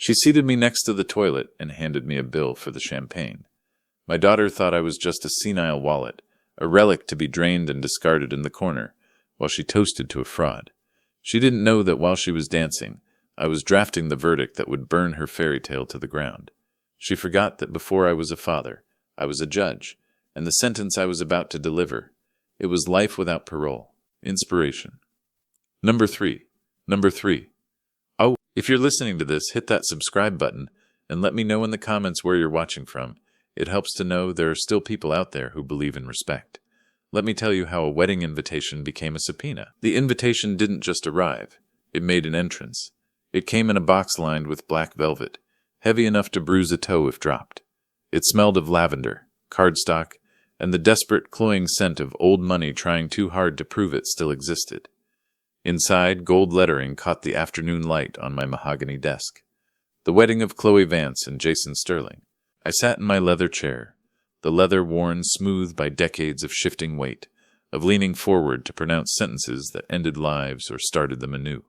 She seated me next to the toilet and handed me a bill for the champagne. My daughter thought I was just a senile wallet, a relic to be drained and discarded in the corner, while she toasted to a fraud. She didn't know that while she was dancing, I was drafting the verdict that would burn her fairy tale to the ground. She forgot that before I was a father, I was a judge, and the sentence I was about to deliver, it was life without parole. Inspiration. Number three. Oh, if you're listening to this, hit that subscribe button and let me know in the comments where you're watching from. It helps to know there are still people out there who believe in respect. Let me tell you how a wedding invitation became a subpoena. The invitation didn't just arrive. It made an entrance. It came in a box lined with black velvet, heavy enough to bruise a toe if dropped. It smelled of lavender, cardstock, and the desperate, cloying scent of old money trying too hard to prove it still existed. Inside, gold lettering caught the afternoon light on my mahogany desk. The wedding of Chloe Vance and Jason Sterling. I sat in my leather chair, the leather worn smooth by decades of shifting weight, of leaning forward to pronounce sentences that ended lives or started them anew.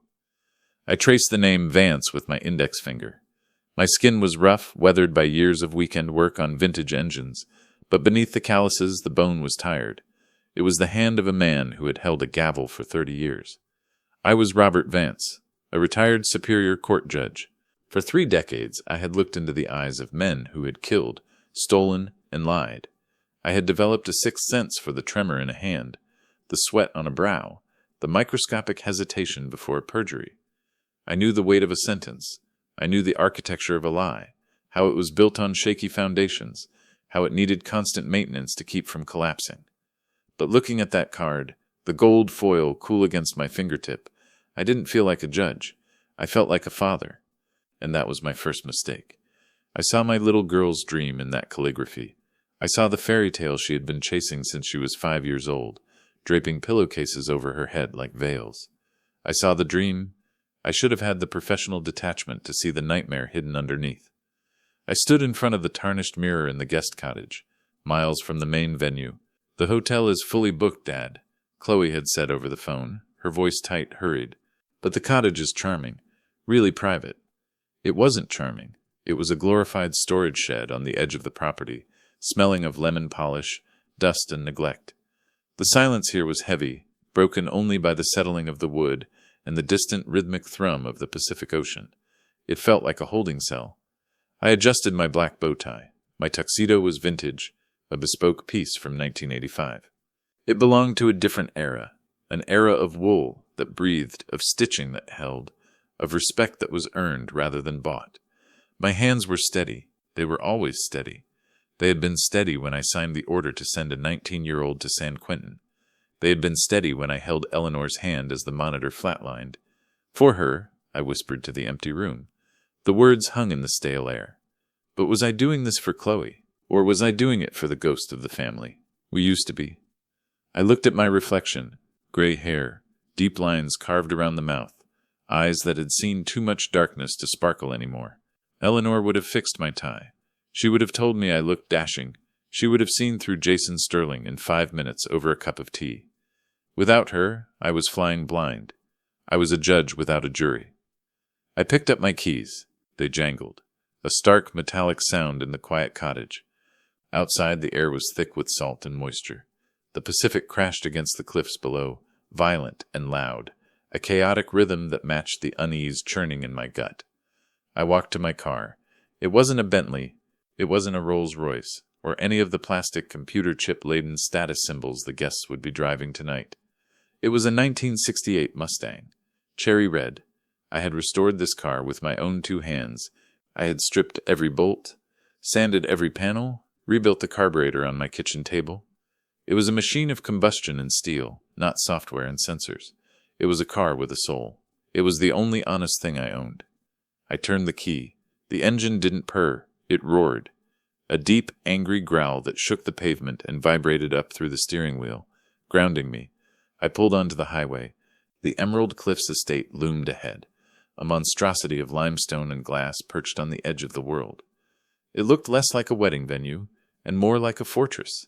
I traced the name Vance with my index finger. My skin was rough, weathered by years of weekend work on vintage engines, but beneath the calluses the bone was tired. It was the hand of a man who had held a gavel for 30 years. I was Robert Vance, a retired Superior Court judge. For 3 decades I had looked into the eyes of men who had killed, stolen, and lied. I had developed a sixth sense for the tremor in a hand, the sweat on a brow, the microscopic hesitation before perjury. I knew the weight of a sentence. I knew the architecture of a lie, how it was built on shaky foundations, how it needed constant maintenance to keep from collapsing. But looking at that card, the gold foil cool against my fingertip, I didn't feel like a judge. I felt like a father. And that was my first mistake. I saw my little girl's dream in that calligraphy. I saw the fairy tale she had been chasing since she was 5 years old, draping pillowcases over her head like veils. I saw the dream. I should have had the professional detachment to see the nightmare hidden underneath. I stood in front of the tarnished mirror in the guest cottage, miles from the main venue. "The hotel is fully booked, Dad," Chloe had said over the phone, her voice tight, hurried. "But the cottage is charming, really private." It wasn't charming. It was a glorified storage shed on the edge of the property, smelling of lemon polish, dust, and neglect. The silence here was heavy, broken only by the settling of the wood and the distant rhythmic thrum of the Pacific Ocean. It felt like a holding cell. I adjusted my black bow tie. My tuxedo was vintage, a bespoke piece from 1985. It belonged to a different era, an era of wool that breathed, of stitching that held, of respect that was earned rather than bought. My hands were steady. They were always steady. They had been steady when I signed the order to send a 19-year-old to San Quentin. They had been steady when I held Eleanor's hand as the monitor flatlined. "For her," I whispered to the empty room. The words hung in the stale air. But was I doing this for Chloe? Or was I doing it for the ghost of the family? We used to be. I looked at my reflection. Gray hair, deep lines carved around the mouth, eyes that had seen too much darkness to sparkle anymore. Eleanor would have fixed my tie. She would have told me I looked dashing. She would have seen through Jason Sterling in 5 minutes over a cup of tea. Without her, I was flying blind. I was a judge without a jury. I picked up my keys. They jangled, a stark metallic sound in the quiet cottage. Outside, the air was thick with salt and moisture. The Pacific crashed against the cliffs below, violent and loud, a chaotic rhythm that matched the unease churning in my gut. I walked to my car. It wasn't a Bentley. It wasn't a Rolls-Royce, or any of the plastic computer chip-laden status symbols the guests would be driving tonight. It was a 1968 Mustang, cherry red. I had restored this car with my own 2 hands. I had stripped every bolt, sanded every panel, rebuilt the carburetor on my kitchen table. It was a machine of combustion and steel, not software and sensors. It was a car with a soul. It was the only honest thing I owned. I turned the key. The engine didn't purr. It roared. A deep, angry growl that shook the pavement and vibrated up through the steering wheel, grounding me. I pulled onto the highway. The Emerald Cliffs estate loomed ahead, a monstrosity of limestone and glass perched on the edge of the world. It looked less like a wedding venue and more like a fortress.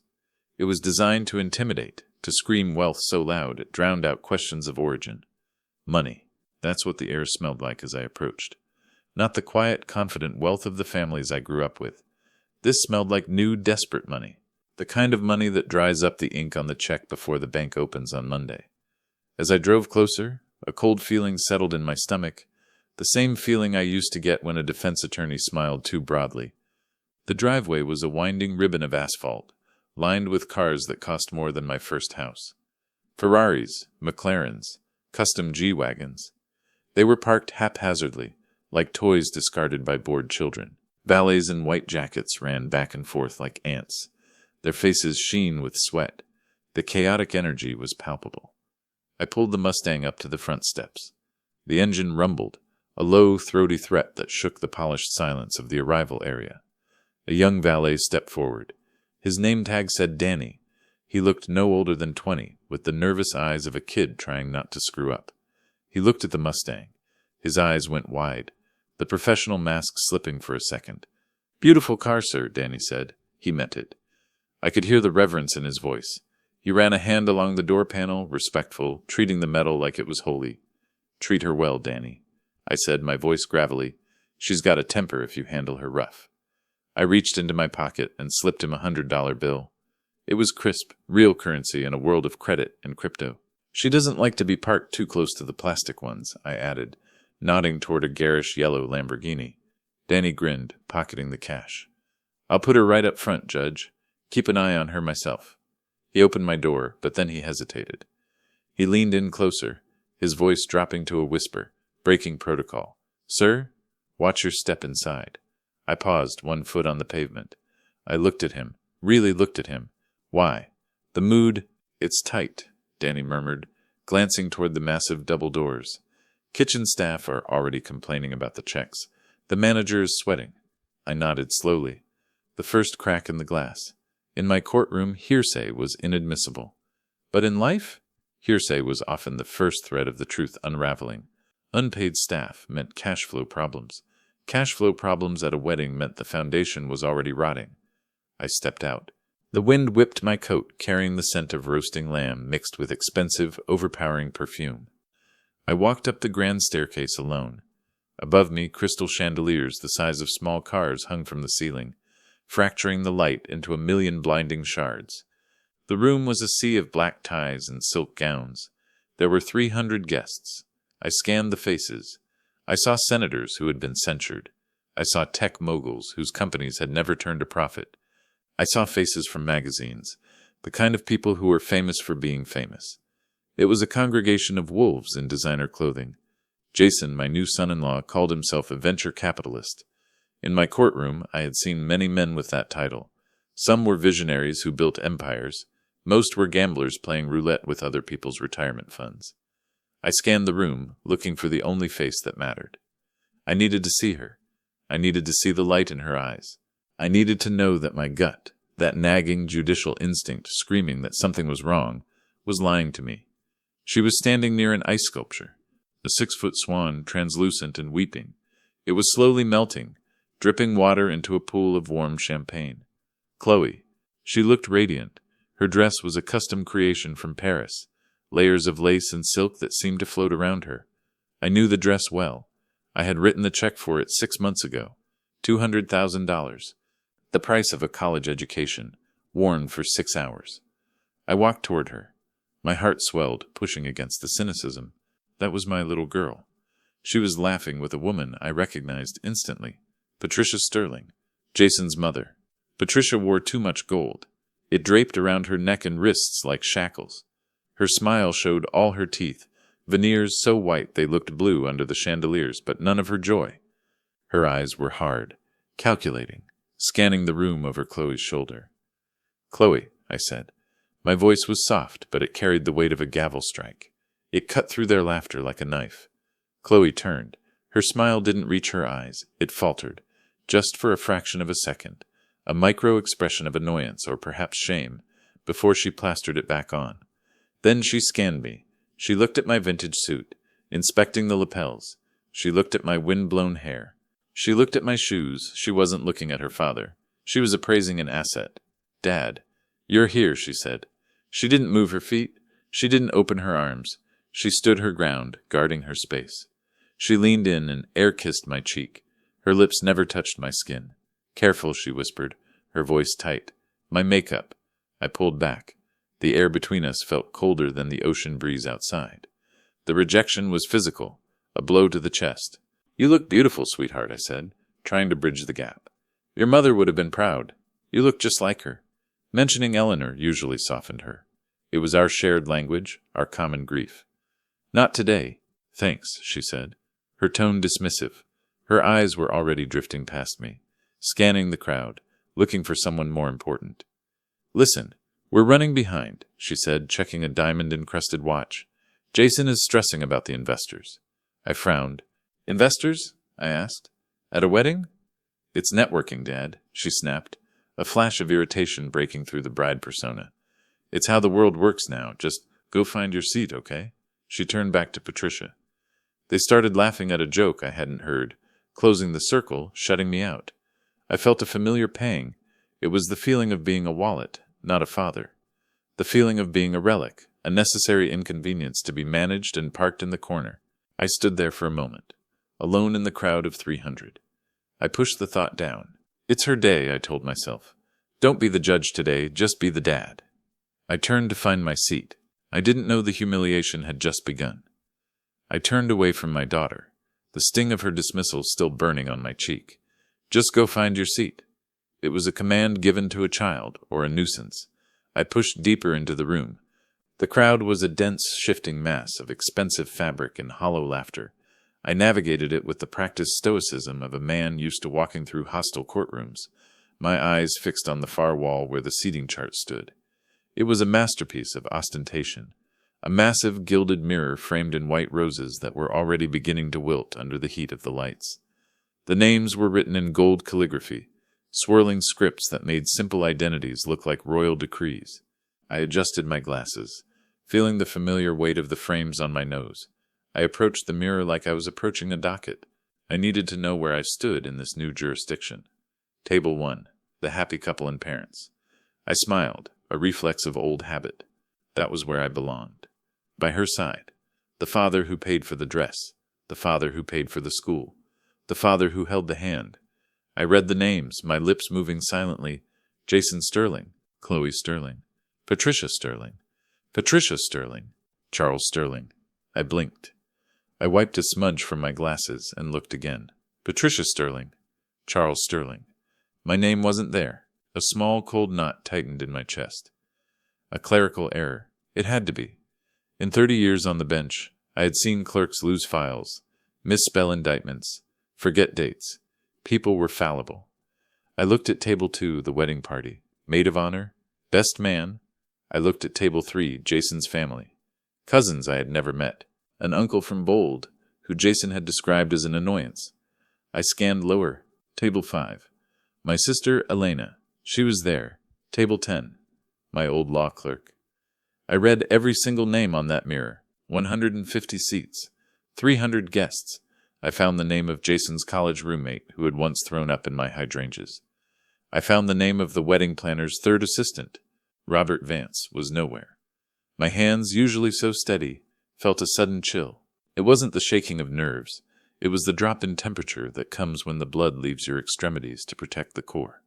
It was designed to intimidate, to scream wealth so loud it drowned out questions of origin. Money. That's what the air smelled like as I approached. not the quiet, confident wealth of the families I grew up with. This smelled like new, desperate money, the kind of money that dries up the ink on the check before the bank opens on Monday. As I drove closer, a cold feeling settled in my stomach, the same feeling I used to get when a defense attorney smiled too broadly. The driveway was a winding ribbon of asphalt, lined with cars that cost more than my first house. Ferraris, McLarens, custom G-Wagons. They were parked haphazardly, like toys discarded by bored children. Valets in white jackets ran back and forth like ants, their faces sheen with sweat. The chaotic energy was palpable. I pulled the Mustang up to the front steps. The engine rumbled, a low, throaty threat that shook the polished silence of the arrival area. A young valet stepped forward. His name tag said Danny. He looked no older than 20, with the nervous eyes of a kid trying not to screw up. He looked at the Mustang. His eyes went wide, the professional mask slipping for a second. "Beautiful car, sir," Danny said. He meant it. I could hear the reverence in his voice. He ran a hand along the door panel, respectful, treating the metal like it was holy. "Treat her well, Danny," I said, my voice gravelly. "She's got a temper if you handle her rough." I reached into my pocket and slipped him a $100 bill. It was crisp, real currency in a world of credit and crypto. "She doesn't like to be parked too close to the plastic ones," I added, nodding toward a garish yellow Lamborghini. Danny grinned, pocketing the cash. "I'll put her right up front, Judge. Keep an eye on her myself." He opened my door, but then he hesitated. He leaned in closer, his voice dropping to a whisper, breaking protocol. "Sir, watch your step inside." I paused, one foot on the pavement. I looked at him, really looked at him. "Why?" "The mood, it's tight," Danny murmured, glancing toward the massive double doors. "Kitchen staff are already complaining about the checks. The manager is sweating." I nodded slowly. The first crack in the glass. In my courtroom, hearsay was inadmissible. But in life, hearsay was often the first thread of the truth unraveling. Unpaid staff meant cash flow problems. Cash flow problems at a wedding meant the foundation was already rotting. I stepped out. The wind whipped my coat, carrying the scent of roasting lamb mixed with expensive, overpowering perfume. I walked up the grand staircase alone. Above me, crystal chandeliers the size of small cars hung from the ceiling, fracturing the light into a million blinding shards. The room was a sea of black ties and silk gowns. There were 300 guests. I scanned the faces. I saw senators who had been censured. I saw tech moguls whose companies had never turned a profit. I saw faces from magazines, the kind of people who were famous for being famous. It was a congregation of wolves in designer clothing. Jason, my new son-in-law, called himself a venture capitalist. In my courtroom, I had seen many men with that title. Some were visionaries who built empires. Most were gamblers playing roulette with other people's retirement funds. I scanned the room, looking for the only face that mattered. I needed to see her. I needed to see the light in her eyes. I needed to know that my gut, that nagging judicial instinct screaming that something was wrong, was lying to me. She was standing near an ice sculpture, a 6-foot swan, translucent and weeping. It was slowly melting, dripping water into a pool of warm champagne. Chloe. She looked radiant. Her dress was a custom creation from Paris, layers of lace and silk that seemed to float around her. I knew the dress well. I had written the check for it 6 months ago, $200,000, the price of a college education, worn for 6 hours. I walked toward her. My heart swelled, pushing against the cynicism. That was my little girl. She was laughing with a woman I recognized instantly. Patricia Sterling, Jason's mother. Patricia wore too much gold. It draped around her neck and wrists like shackles. Her smile showed all her teeth, veneers so white they looked blue under the chandeliers, but none of her joy. Her eyes were hard, calculating, scanning the room over Chloe's shoulder. "Chloe," I said. My voice was soft, but it carried the weight of a gavel strike. It cut through their laughter like a knife. Chloe turned. Her smile didn't reach her eyes. It faltered, just for a fraction of a second, a micro-expression of annoyance or perhaps shame, before she plastered it back on. Then she scanned me. She looked at my vintage suit, inspecting the lapels. She looked at my wind-blown hair. She looked at my shoes. She wasn't looking at her father. She was appraising an asset. "Dad, you're here," she said. She didn't move her feet. She didn't open her arms. She stood her ground, guarding her space. She leaned in and air-kissed my cheek, Her lips never touched my skin. "Careful," she whispered, her voice tight. "My makeup." I pulled back. The air between us felt colder than the ocean breeze outside. The rejection was physical, a blow to the chest. "You look beautiful, sweetheart," I said, trying to bridge the gap. "Your mother would have been proud. You look just like her." Mentioning Eleanor usually softened her. It was our shared language, our common grief. "Not today. Thanks," she said, her tone dismissive. Her eyes were already drifting past me, scanning the crowd, looking for someone more important. "Listen, we're running behind," she said, checking a diamond-encrusted watch. "Jason is stressing about the investors." I frowned. "Investors?" I asked. "At a wedding?" "It's networking, Dad," she snapped, a flash of irritation breaking through the bride persona. "It's how the world works now. Just go find your seat, okay?" She turned back to Patricia. They started laughing at a joke I hadn't heard, closing the circle, shutting me out. I felt a familiar pang. It was the feeling of being a wallet, not a father. The feeling of being a relic, a necessary inconvenience to be managed and parked in the corner. I stood there for a moment, alone in the crowd of 300. I pushed the thought down. "It's her day," I told myself. "Don't be the judge today, just be the dad." I turned to find my seat. I didn't know the humiliation had just begun. I turned away from my daughter, the sting of her dismissal still burning on my cheek. "Just go find your seat." It was a command given to a child, or a nuisance. I pushed deeper into the room. The crowd was a dense, shifting mass of expensive fabric and hollow laughter. I navigated it with the practiced stoicism of a man used to walking through hostile courtrooms, my eyes fixed on the far wall where the seating chart stood. It was a masterpiece of ostentation, a massive gilded mirror framed in white roses that were already beginning to wilt under the heat of the lights. The names were written in gold calligraphy, swirling scripts that made simple identities look like royal decrees. I adjusted my glasses, feeling the familiar weight of the frames on my nose. I approached the mirror like I was approaching a docket. I needed to know where I stood in this new jurisdiction. Table 1, the happy couple and parents. I smiled, a reflex of old habit. That was where I belonged. By her side, the father who paid for the dress, the father who paid for the school, the father who held the hand. I read the names, my lips moving silently. Jason Sterling, Chloe Sterling, Patricia Sterling, Patricia Sterling, Charles Sterling. I blinked. I wiped a smudge from my glasses and looked again. Patricia Sterling, Charles Sterling. My name wasn't there. A small, cold knot tightened in my chest. A clerical error. It had to be. In 30 years on the bench, I had seen clerks lose files, misspell indictments, forget dates. People were fallible. I looked at Table 2, the wedding party. Maid of honor? Best man? I looked at Table 3, Jason's family. Cousins I had never met. An uncle from Bold, who Jason had described as an annoyance. I scanned lower. Table 5. My sister, Elena. She was there. Table 10. My old law clerk. I read every single name on that mirror. 150 seats. 300 guests. I found the name of Jason's college roommate who had once thrown up in my hydrangeas. I found the name of the wedding planner's third assistant. Robert Vance was nowhere. My hands, usually so steady, felt a sudden chill. It wasn't the shaking of nerves. It was the drop in temperature that comes when the blood leaves your extremities to protect the core.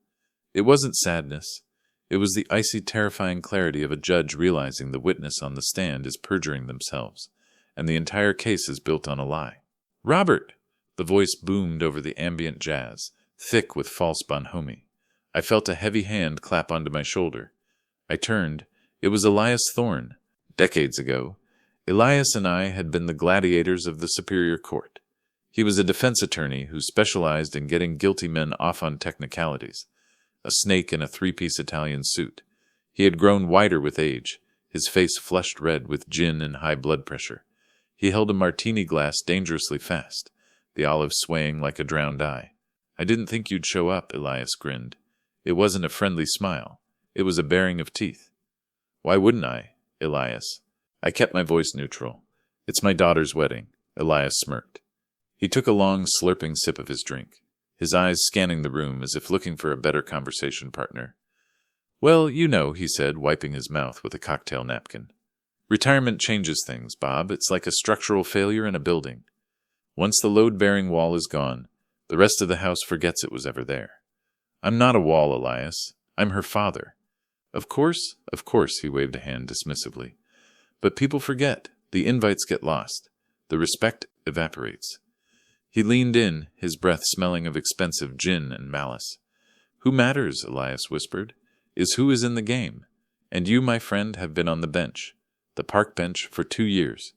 It wasn't sadness. It was the icy, terrifying clarity of a judge realizing the witness on the stand is perjuring themselves, and the entire case is built on a lie. "Robert!" The voice boomed over the ambient jazz, thick with false bonhomie. I felt a heavy hand clap onto my shoulder. I turned. It was Elias Thorne. Decades ago, Elias and I had been the gladiators of the Superior Court. He was a defense attorney who specialized in getting guilty men off on technicalities. A snake in a three-piece Italian suit. He had grown whiter with age, his face flushed red with gin and high blood pressure. He held a martini glass dangerously fast, the olive swaying like a drowned eye. "I didn't think you'd show up," Elias grinned. It wasn't a friendly smile. It was a baring of teeth. "Why wouldn't I, Elias?" I kept my voice neutral. "It's my daughter's wedding." Elias smirked. He took a long, slurping sip of his drink, his eyes scanning the room as if looking for a better conversation partner. "Well, you know," he said, wiping his mouth with a cocktail napkin. "Retirement changes things, Bob. It's like a structural failure in a building. Once the load-bearing wall is gone, The rest of the house forgets it was ever there. I'm not a wall, Elias. I'm her father. Of course, he waved a hand dismissively. But people forget. The invites get lost. The respect evaporates. He leaned in, his breath smelling of expensive gin and malice. Who matters, Elias whispered, is who is in the game. And you, my friend, have been on the bench. The park bench for 2 years.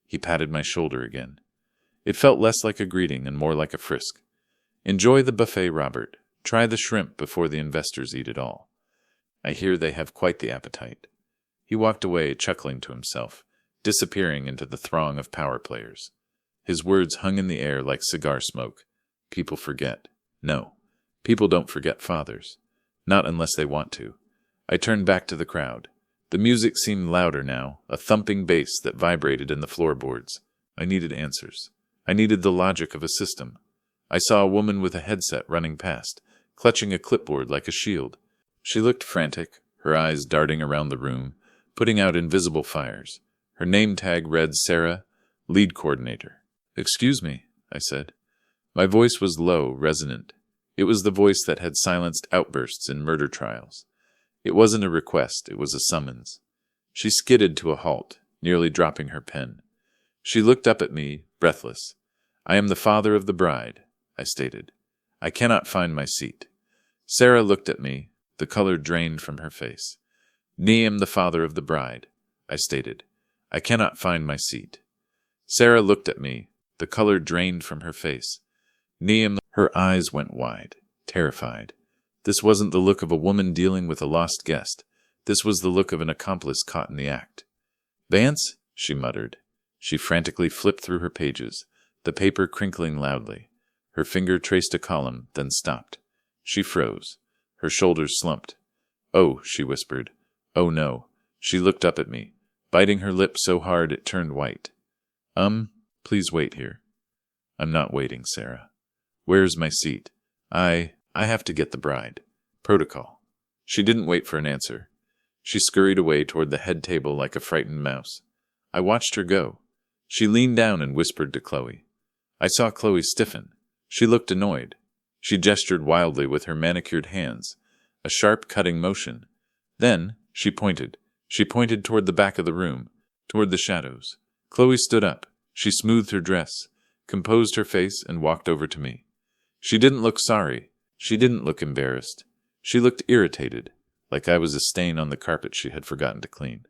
He patted my shoulder again. It felt less like a greeting and more like a frisk. Enjoy the buffet, Robert. Try the shrimp before the investors eat it all. I hear they have quite the appetite. He walked away, chuckling to himself, disappearing into the throng of power players. His words hung in the air like cigar smoke. People forget. No, people don't forget fathers. Not unless they want to. I turned back to the crowd. The music seemed louder now, a thumping bass that vibrated in the floorboards. I needed answers. I needed the logic of a system. I saw a woman with a headset running past, clutching a clipboard like a shield. She looked frantic, her eyes darting around the room, putting out invisible fires. Her name tag read Sarah, lead coordinator. Excuse me, I said. My voice was low, resonant. It was the voice that had silenced outbursts in murder trials. It wasn't a request, it was a summons. She skidded to a halt, nearly dropping her pen. She looked up at me, breathless. I am the father of the bride, I stated. I cannot find my seat. Sarah looked at me, the color drained from her face. I am the father of the bride, I stated. I cannot find my seat. Sarah looked at me, the color drained from her face. Her eyes went wide, terrified. This wasn't the look of a woman dealing with a lost guest. This was the look of an accomplice caught in the act. Vance, she muttered. She frantically flipped through her pages, the paper crinkling loudly. Her finger traced a column, then stopped. She froze. Her shoulders slumped. Oh, she whispered. Oh no. She looked up at me, biting her lip so hard it turned white. Please wait here. I'm not waiting, Sarah. Where's my seat? I have to get the bride. Protocol. She didn't wait for an answer. She scurried away toward the head table like a frightened mouse. I watched her go. She leaned down and whispered to Chloe. I saw Chloe stiffen. She looked annoyed. She gestured wildly with her manicured hands, a sharp cutting motion. Then she pointed. She pointed toward the back of the room, toward the shadows. Chloe stood up. She smoothed her dress, composed her face, and walked over to me. She didn't look sorry. She didn't look embarrassed. She looked irritated, like I was a stain on the carpet she had forgotten to clean.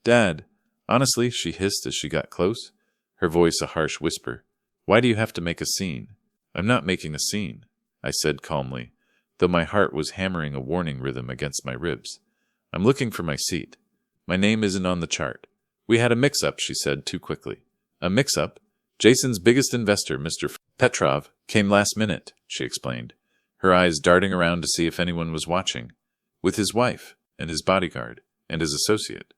Dad, honestly, she hissed as she got close, her voice a harsh whisper. Why do you have to make a scene? I'm not making a scene, I said calmly, though my heart was hammering a warning rhythm against my ribs. I'm looking for my seat. My name isn't on the chart. We had a mix-up, she said too quickly. A mix-up? Jason's biggest investor, Mr. Petrov, came last minute, she explained, her eyes darting around to see if anyone was watching, with his wife, and his bodyguard, and his associate.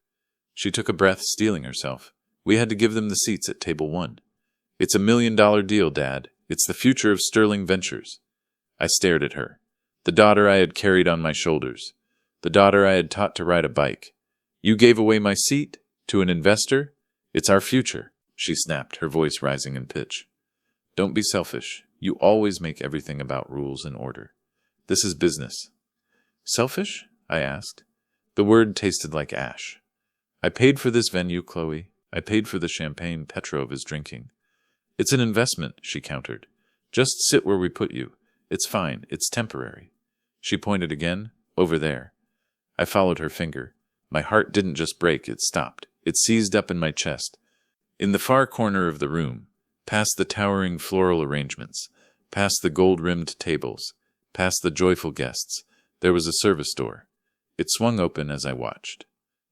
She took a breath, steeling herself. We had to give them the seats at table 1. It's $1 million deal, Dad. It's the future of Sterling Ventures. I stared at her. The daughter I had carried on my shoulders. The daughter I had taught to ride a bike. You gave away my seat? To an investor? It's our future, she snapped, her voice rising in pitch. Don't be selfish. You always make everything about rules and order. This is business. Selfish? I asked. The word tasted like ash. I paid for this venue, Chloe. I paid for the champagne Petrov is drinking. It's an investment, she countered. Just sit where we put you. It's fine. It's temporary. She pointed again. Over there. I followed her finger. My heart didn't just break, it stopped. It seized up in my chest. In the far corner of the room, past the towering floral arrangements, past the gold-rimmed tables, past the joyful guests, there was a service door. It swung open as I watched.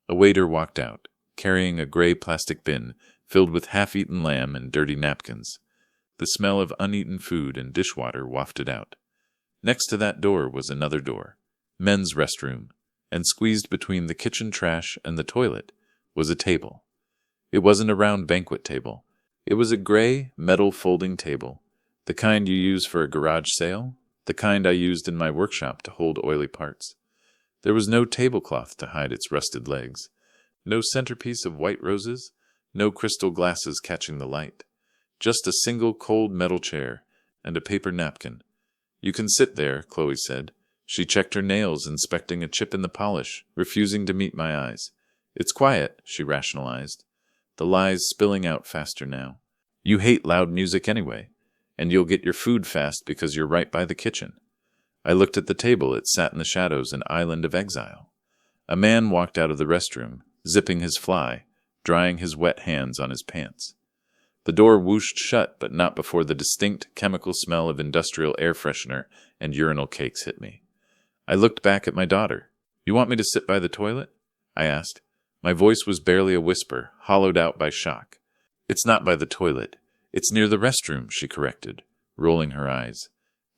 A waiter walked out, carrying a gray plastic bin filled with half-eaten lamb and dirty napkins. The smell of uneaten food and dishwater wafted out. Next to that door was another door, men's restroom, and squeezed between the kitchen trash and the toilet was a table. It wasn't a round banquet table. It was a gray, metal folding table, the kind you use for a garage sale, the kind I used in my workshop to hold oily parts. There was no tablecloth to hide its rusted legs, no centerpiece of white roses, no crystal glasses catching the light, just a single cold metal chair and a paper napkin. "You can sit there," Chloe said. She checked her nails, inspecting a chip in the polish, refusing to meet my eyes. "It's quiet," she rationalized, the lies spilling out faster now. "You hate loud music anyway, and you'll get your food fast because you're right by the kitchen." I looked at the table. It sat in the shadows, an island of exile. A man walked out of the restroom, zipping his fly, drying his wet hands on his pants. The door whooshed shut, but not before the distinct chemical smell of industrial air freshener and urinal cakes hit me. I looked back at my daughter. "You want me to sit by the toilet?" I asked. My voice was barely a whisper, hollowed out by shock. "It's not by the toilet. It's near the restroom," she corrected, rolling her eyes.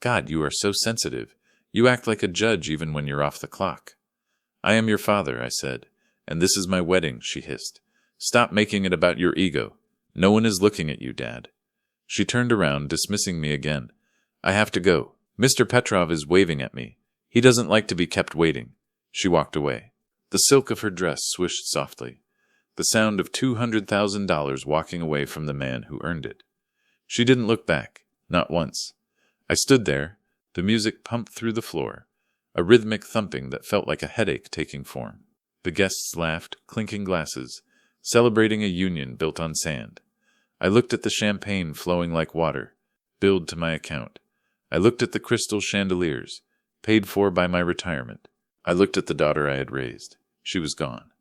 "God, you are so sensitive. You act like a judge even when you're off the clock." "I am your father," I said, "and this is my wedding," she hissed. "Stop making it about your ego. No one is looking at you, Dad." She turned around, dismissing me again. "I have to go. Mr. Petrov is waving at me. He doesn't like to be kept waiting." She walked away. The silk of her dress swished softly, the sound of $200,000 walking away from the man who earned it. She didn't look back, not once. I stood there, the music pumped through the floor, a rhythmic thumping that felt like a headache taking form. The guests laughed, clinking glasses, celebrating a union built on sand. I looked at the champagne flowing like water, billed to my account. I looked at the crystal chandeliers, paid for by my retirement. I looked at the daughter I had raised. She was gone.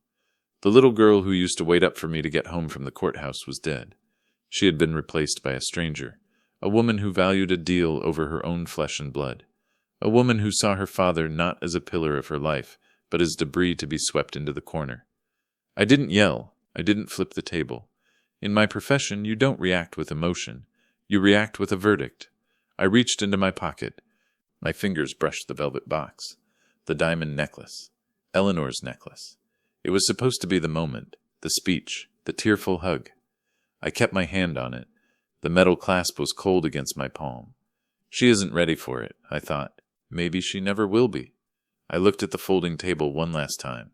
The little girl who used to wait up for me to get home from the courthouse was dead. She had been replaced by a stranger, a woman who valued a deal over her own flesh and blood, a woman who saw her father not as a pillar of her life, but as debris to be swept into the corner. I didn't yell. I didn't flip the table. In my profession, you don't react with emotion. You react with a verdict. I reached into my pocket. My fingers brushed the velvet box. The diamond necklace. Eleanor's necklace. It was supposed to be the moment, the speech, the tearful hug. I kept my hand on it. The metal clasp was cold against my palm. She isn't ready for it, I thought. Maybe she never will be. I looked at the folding table one last time.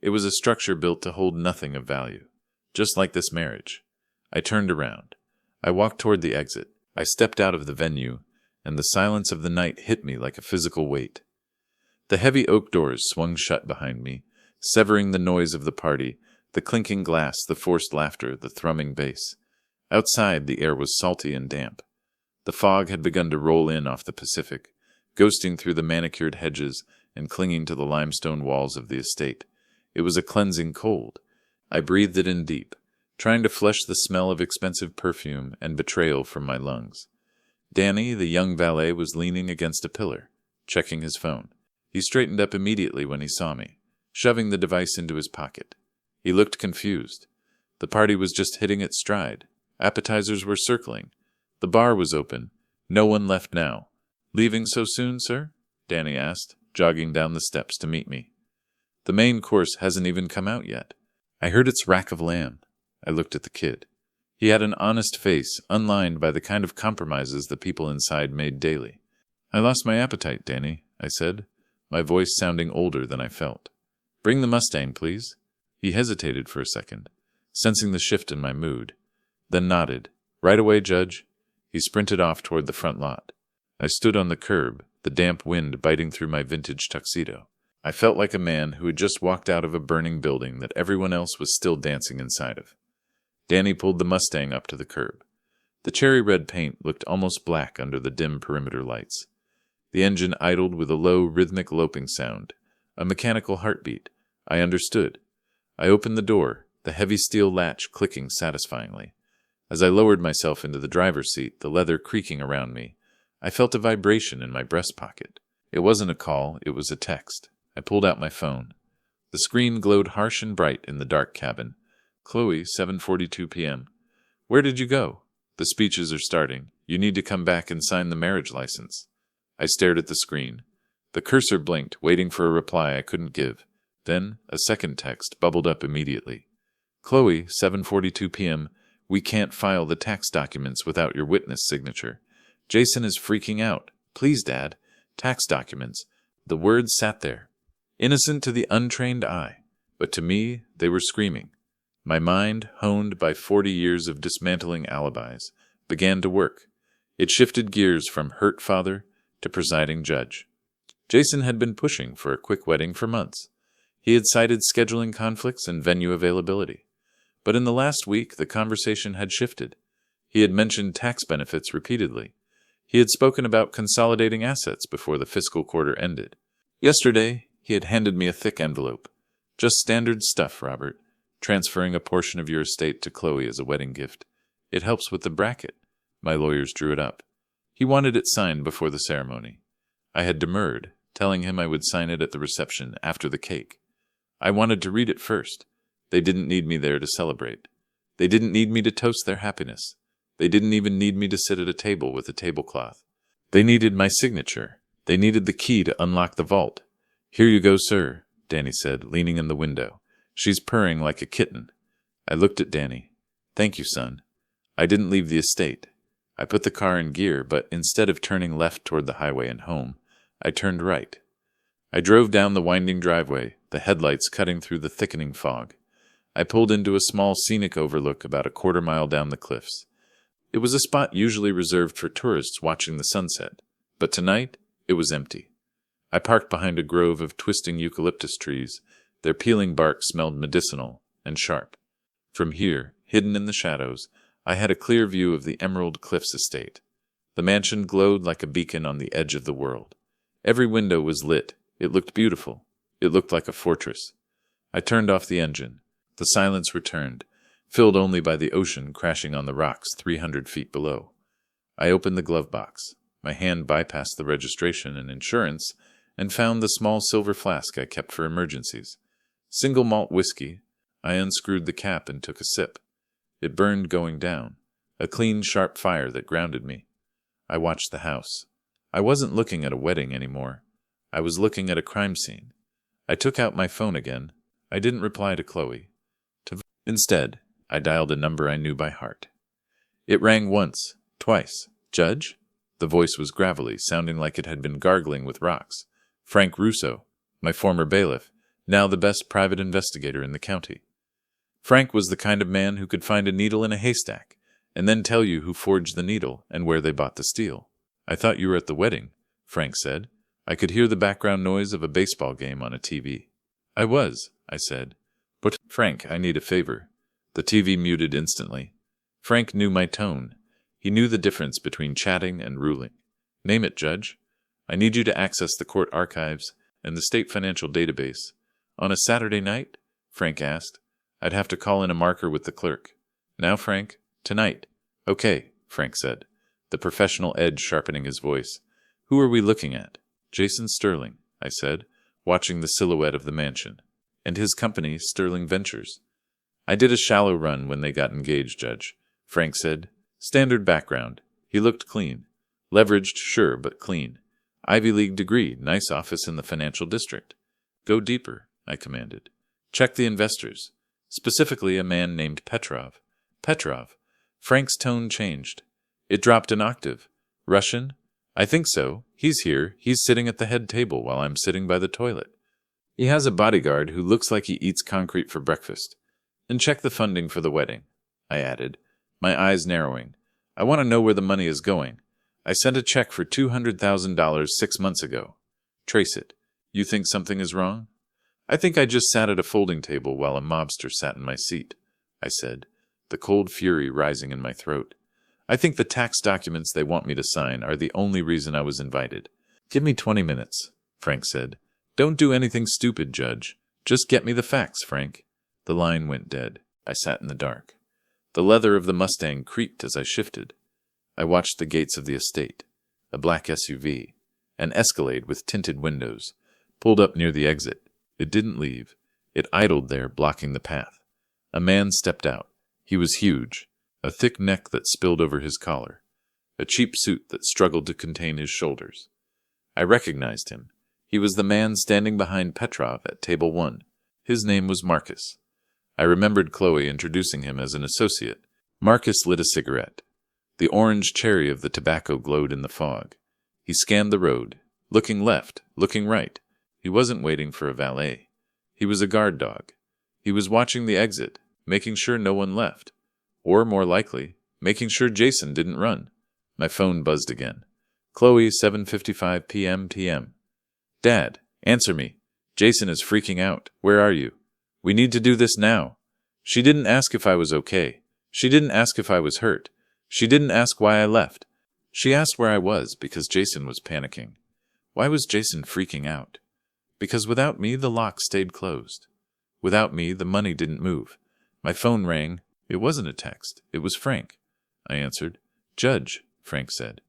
It was a structure built to hold nothing of value, just like this marriage. I turned around. I walked toward the exit. I stepped out of the venue, and the silence of the night hit me like a physical weight. The heavy oak doors swung shut behind me, severing the noise of the party, the clinking glass, the forced laughter, the thrumming bass. Outside, the air was salty and damp. The fog had begun to roll in off the Pacific, ghosting through the manicured hedges and clinging to the limestone walls of the estate. It was a cleansing cold. I breathed it in deep, trying to flush the smell of expensive perfume and betrayal from my lungs. Danny, the young valet, was leaning against a pillar, checking his phone. He straightened up immediately when he saw me, shoving the device into his pocket. He looked confused. The party was just hitting its stride. Appetizers were circling. The bar was open. No one left now. "Leaving so soon, sir?" Danny asked, jogging down the steps to meet me. "The main course hasn't even come out yet." I heard its rack of lamb. I looked at the kid. He had an honest face, unlined by the kind of compromises the people inside made daily. "I lost my appetite, Danny," I said, my voice sounding older than I felt. "Bring the Mustang, please." He hesitated for a second, sensing the shift in my mood, then nodded. "Right away, Judge." He sprinted off toward the front lot. I stood on the curb, the damp wind biting through my vintage tuxedo. I felt like a man who had just walked out of a burning building that everyone else was still dancing inside of. Danny pulled the Mustang up to the curb. The cherry red paint looked almost black under the dim perimeter lights. The engine idled with a low, rhythmic loping sound, a mechanical heartbeat. I understood. I opened the door, the heavy steel latch clicking satisfyingly. As I lowered myself into the driver's seat, the leather creaking around me, I felt a vibration in my breast pocket. It wasn't a call, it was a text. I pulled out my phone. The screen glowed harsh and bright in the dark cabin. "Chloe, 7:42 p.m. "Where did you go?" "The speeches are starting. You need to come back and sign the marriage license." I stared at the screen. The cursor blinked, waiting for a reply I couldn't give. Then a second text bubbled up immediately. "Chloe, 7:42 p.m. We can't file the tax documents without your witness signature. Jason is freaking out. Please, Dad. Tax documents." The words sat there, innocent to the untrained eye, but to me they were screaming. My mind, honed by 40 years of dismantling alibis, began to work. It shifted gears from hurt father to presiding judge. Jason had been pushing for a quick wedding for months. He had cited scheduling conflicts and venue availability. But in the last week, the conversation had shifted. He had mentioned tax benefits repeatedly. He had spoken about consolidating assets before the fiscal quarter ended. Yesterday, he had handed me a thick envelope. Just standard stuff, Robert. Transferring a portion of your estate to Chloe as a wedding gift. It helps with the bracket. My lawyers drew it up. He wanted it signed before the ceremony. I had demurred, telling him I would sign it at the reception after the cake. I wanted to read it first. They didn't need me there to celebrate. They didn't need me to toast their happiness. They didn't even need me to sit at a table with a tablecloth. They needed my signature. They needed the key to unlock the vault. Here you go, sir, Danny said, leaning in the window. She's purring like a kitten. I looked at Danny. Thank you, son. I didn't leave the estate. I put the car in gear, but instead of turning left toward the highway and home, I turned right. I drove down the winding driveway, the headlights cutting through the thickening fog. I pulled into a small scenic overlook about a quarter-mile down the cliffs. It was a spot usually reserved for tourists watching the sunset, but tonight it was empty. I parked behind a grove of twisting eucalyptus trees. Their peeling bark smelled medicinal and sharp. From here, hidden in the shadows, I had a clear view of the Emerald Cliffs estate. The mansion glowed like a beacon on the edge of the world. Every window was lit. It looked beautiful. It looked like a fortress. I turned off the engine. The silence returned, filled only by the ocean crashing on the rocks 300 feet below. I opened the glove box. My hand bypassed the registration and insurance and found the small silver flask I kept for emergencies. Single malt whiskey. I unscrewed the cap and took a sip. It burned going down, a clean, sharp fire that grounded me. I watched the house. I wasn't looking at a wedding anymore. I was looking at a crime scene. I took out my phone again. I didn't reply to Chloe. Instead, I dialed a number I knew by heart. It rang once, twice. Judge? The voice was gravelly, sounding like it had been gargling with rocks. Frank Russo, my former bailiff, now the best private investigator in the county. Frank was the kind of man who could find a needle in a haystack, and then tell you who forged the needle and where they bought the steel. I thought you were at the wedding, Frank said. I could hear the background noise of a baseball game on a TV. I was, I said. But, Frank, I need a favor. The TV muted instantly. Frank knew my tone. He knew the difference between chatting and ruling. Name it, Judge. I need you to access the court archives and the state financial database. On a Saturday night? Frank asked. I'd have to call in a marker with the clerk. Now, Frank, tonight. Okay, Frank said, the professional edge sharpening his voice. Who are we looking at? Jason Sterling, I said, watching the silhouette of the mansion. And his company, Sterling Ventures. I did a shallow run when they got engaged, Judge, Frank said. Standard background. He looked clean. Leveraged, sure, but clean. Ivy League degree, nice office in the financial district. Go deeper, I commanded. Check the investors. Specifically a man named Petrov. Petrov. Frank's tone changed. It dropped an octave. Russian? I think so. He's here. He's sitting at the head table while I'm sitting by the toilet. He has a bodyguard who looks like he eats concrete for breakfast. And check the funding for the wedding, I added, my eyes narrowing. I want to know where the money is going. I sent a check for $200,000 6 months ago. Trace it. You think something is wrong? I think I just sat at a folding table while a mobster sat in my seat, I said, the cold fury rising in my throat. I think the tax documents they want me to sign are the only reason I was invited. Give me 20 minutes, Frank said. Don't do anything stupid, Judge. Just get me the facts, Frank. The line went dead. I sat in the dark. The leather of the Mustang creaked as I shifted. I watched the gates of the estate, a black SUV, an Escalade with tinted windows, pulled up near the exit. It didn't leave. It idled there, blocking the path. A man stepped out. He was huge, a thick neck that spilled over his collar, a cheap suit that struggled to contain his shoulders. I recognized him. He was the man standing behind Petrov at table 1. His name was Marcus. I remembered Chloe introducing him as an associate. Marcus lit a cigarette. The orange cherry of the tobacco glowed in the fog. He scanned the road, looking left, looking right. He wasn't waiting for a valet. He was a guard dog. He was watching the exit, making sure no one left. Or, more likely, making sure Jason didn't run. My phone buzzed again. Chloe, 7:55 p.m. TM. Dad, answer me. Jason is freaking out. Where are you? We need to do this now. She didn't ask if I was okay. She didn't ask if I was hurt. She didn't ask why I left. She asked where I was because Jason was panicking. Why was Jason freaking out? Because without me, the lock stayed closed. Without me, the money didn't move. My phone rang. It wasn't a text. It was Frank. I answered. Judge, Frank said.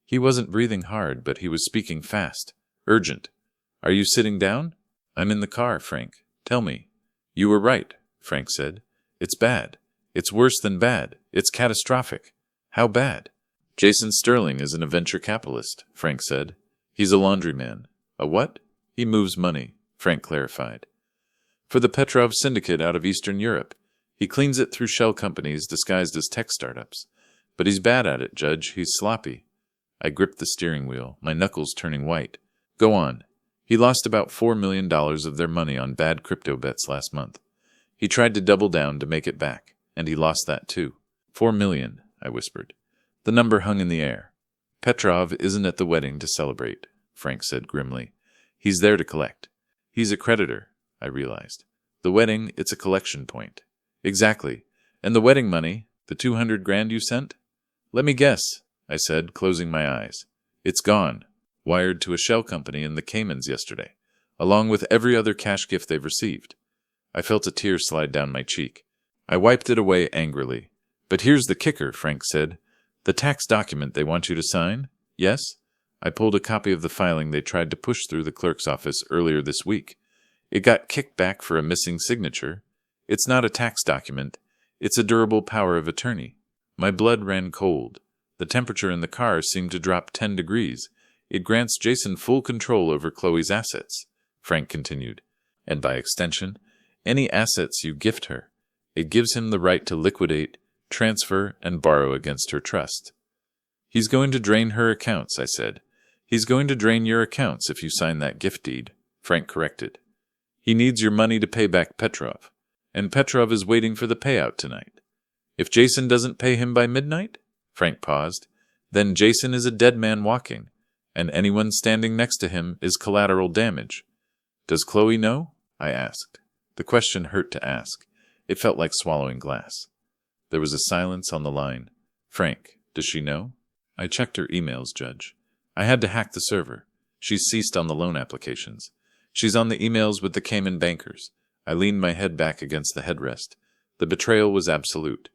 He wasn't breathing hard, but he was speaking fast. Urgent. Are you sitting down? I'm in the car, Frank. Tell me. You were right, Frank said. It's bad. It's worse than bad. It's catastrophic. How bad? Jason Sterling isn't a venture capitalist, Frank said. He's a laundryman. A what? He moves money, Frank clarified. For the Petrov syndicate out of Eastern Europe. He cleans it through shell companies disguised as tech startups. But he's bad at it, Judge. He's sloppy. I gripped the steering wheel, my knuckles turning white. Go on. He lost about $4 million of their money on bad crypto bets last month. He tried to double down to make it back, and he lost that too. $4 million, I whispered. The number hung in the air. Petrov isn't at the wedding to celebrate, Frank said grimly. He's there to collect. He's a creditor, I realized. The wedding, it's a collection point. Exactly. And the wedding money, the $200,000 you sent? Let me guess, I said, closing my eyes. It's gone. Wired to a shell company in the Caymans yesterday, along with every other cash gift they've received. I felt a tear slide down my cheek. I wiped it away angrily. But here's the kicker, Frank said. The tax document they want you to sign? Yes? I pulled a copy of the filing they tried to push through the clerk's office earlier this week. It got kicked back for a missing signature. It's not a tax document. It's a durable power of attorney. My blood ran cold. The temperature in the car seemed to drop 10 degrees. It grants Jason full control over Chloe's assets, Frank continued. And by extension, any assets you gift her. It gives him the right to liquidate, transfer, and borrow against her trust. He's going to drain her accounts, I said. He's going to drain your accounts if you sign that gift deed, Frank corrected. He needs your money to pay back Petrov, and Petrov is waiting for the payout tonight. If Jason doesn't pay him by midnight, Frank paused, then Jason is a dead man walking, and anyone standing next to him is collateral damage. Does Chloe know? I asked. The question hurt to ask. It felt like swallowing glass. There was a silence on the line. Frank, does she know? I checked her emails, Judge. I had to hack the server. She's ceased on the loan applications. She's on the emails with the Cayman bankers. I leaned my head back against the headrest. The betrayal was absolute.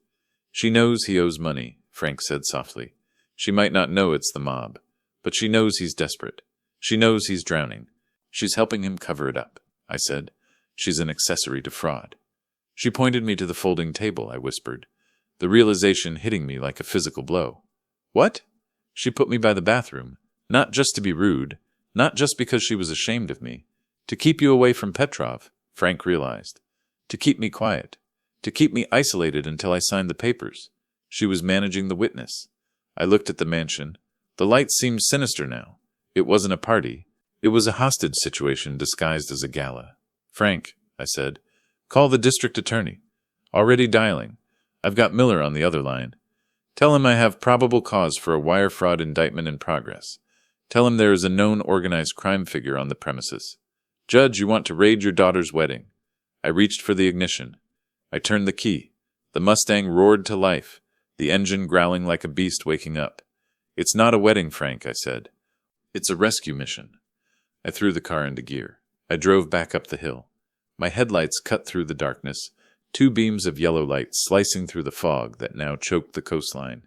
She knows he owes money, Frank said softly. She might not know it's the mob, but she knows he's desperate. She knows he's drowning. She's helping him cover it up, I said. She's an accessory to fraud. She pointed me to the folding table, I whispered, the realization hitting me like a physical blow. What? She put me by the bathroom, not just to be rude, not just because she was ashamed of me. To keep you away from Petrov, Frank realized. To keep me quiet. To keep me isolated until I signed the papers. She was managing the witness. I looked at the mansion. The lights seemed sinister now. It wasn't a party. It was a hostage situation disguised as a gala. Frank, I said, call the district attorney. Already dialing. I've got Miller on the other line. Tell him I have probable cause for a wire fraud indictment in progress. Tell him there is a known organized crime figure on the premises. Judge, you want to raid your daughter's wedding. I reached for the ignition. I turned the key. The Mustang roared to life, the engine growling like a beast waking up. It's not a wedding, Frank, I said. It's a rescue mission. I threw the car into gear. I drove back up the hill. My headlights cut through the darkness, two beams of yellow light slicing through the fog that now choked the coastline.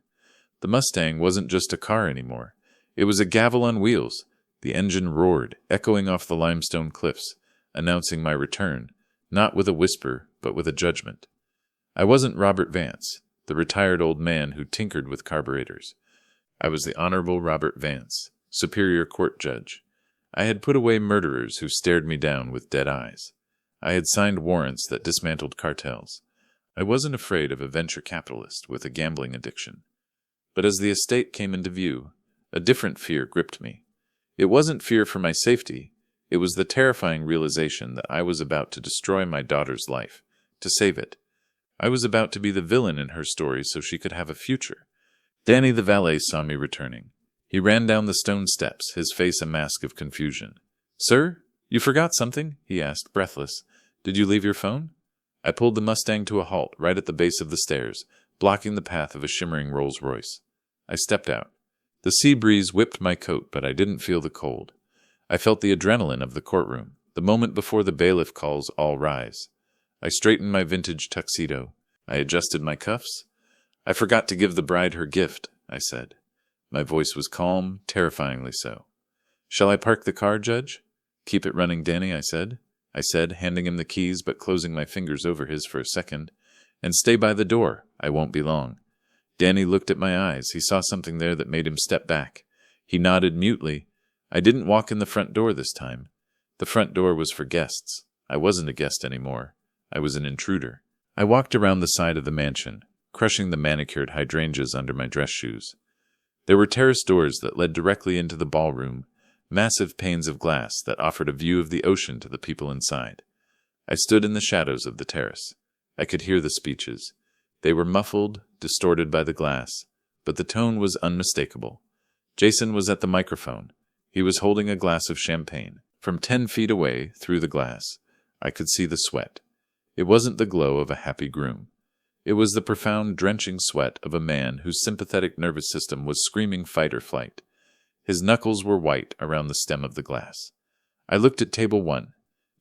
The Mustang wasn't just a car anymore. It was a gavel on wheels. The engine roared, echoing off the limestone cliffs, announcing my return, not with a whisper, but with a judgment. I wasn't Robert Vance, the retired old man who tinkered with carburetors. I was the Honorable Robert Vance, Superior Court Judge. I had put away murderers who stared me down with dead eyes. I had signed warrants that dismantled cartels. I wasn't afraid of a venture capitalist with a gambling addiction. But as the estate came into view, a different fear gripped me. It wasn't fear for my safety. It was the terrifying realization that I was about to destroy my daughter's life, to save it. I was about to be the villain in her story so she could have a future, Danny the valet saw me returning. He ran down the stone steps, his face a mask of confusion. "Sir, you forgot something?" he asked, breathless. "Did you leave your phone?" I pulled the Mustang to a halt right at the base of the stairs, blocking the path of a shimmering Rolls-Royce. I stepped out. The sea breeze whipped my coat, but I didn't feel the cold. I felt the adrenaline of the courtroom, the moment before the bailiff calls all rise. I straightened my vintage tuxedo. I adjusted my cuffs. "I forgot to give the bride her gift," I said. My voice was calm, terrifyingly so. "Shall I park the car, Judge?" "Keep it running, Danny," I said, handing him the keys but closing my fingers over his for a second. "And stay by the door. I won't be long." Danny looked at my eyes. He saw something there that made him step back. He nodded mutely. I didn't walk in the front door this time. The front door was for guests. I wasn't a guest anymore. I was an intruder. I walked around the side of the mansion, crushing the manicured hydrangeas under my dress shoes. There were terrace doors that led directly into the ballroom, massive panes of glass that offered a view of the ocean to the people inside. I stood in the shadows of the terrace. I could hear the speeches. They were muffled, distorted by the glass, but the tone was unmistakable. Jason was at the microphone. He was holding a glass of champagne. From 10 feet away, through the glass, I could see the sweat. It wasn't the glow of a happy groom. It was the profound, drenching sweat of a man whose sympathetic nervous system was screaming fight or flight. His knuckles were white around the stem of the glass. I looked at table 1.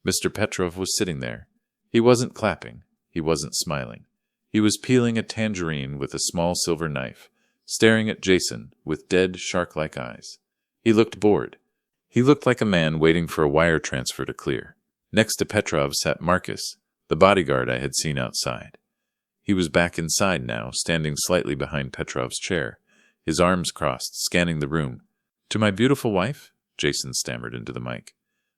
Mr. Petrov was sitting there. He wasn't clapping. He wasn't smiling. He was peeling a tangerine with a small silver knife, staring at Jason with dead, shark-like eyes. He looked bored. He looked like a man waiting for a wire transfer to clear. Next to Petrov sat Marcus, the bodyguard I had seen outside. He was back inside now, standing slightly behind Petrov's chair, his arms crossed, scanning the room. "To my beautiful wife," Jason stammered into the mic.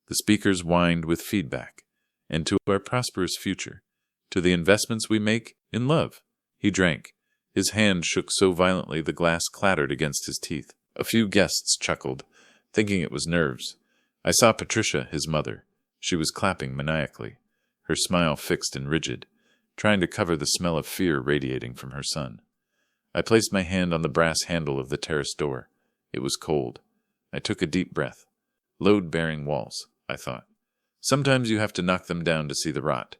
The speakers whined with feedback. "And to our prosperous future. To the investments we make in love." He drank. His hand shook so violently the glass clattered against his teeth. A few guests chuckled, thinking it was nerves. I saw Patricia, his mother. She was clapping maniacally, her smile fixed and rigid, trying to cover the smell of fear radiating from her son. I placed my hand on the brass handle of the terrace door. It was cold. I took a deep breath. Load-bearing walls, I thought. Sometimes you have to knock them down to see the rot.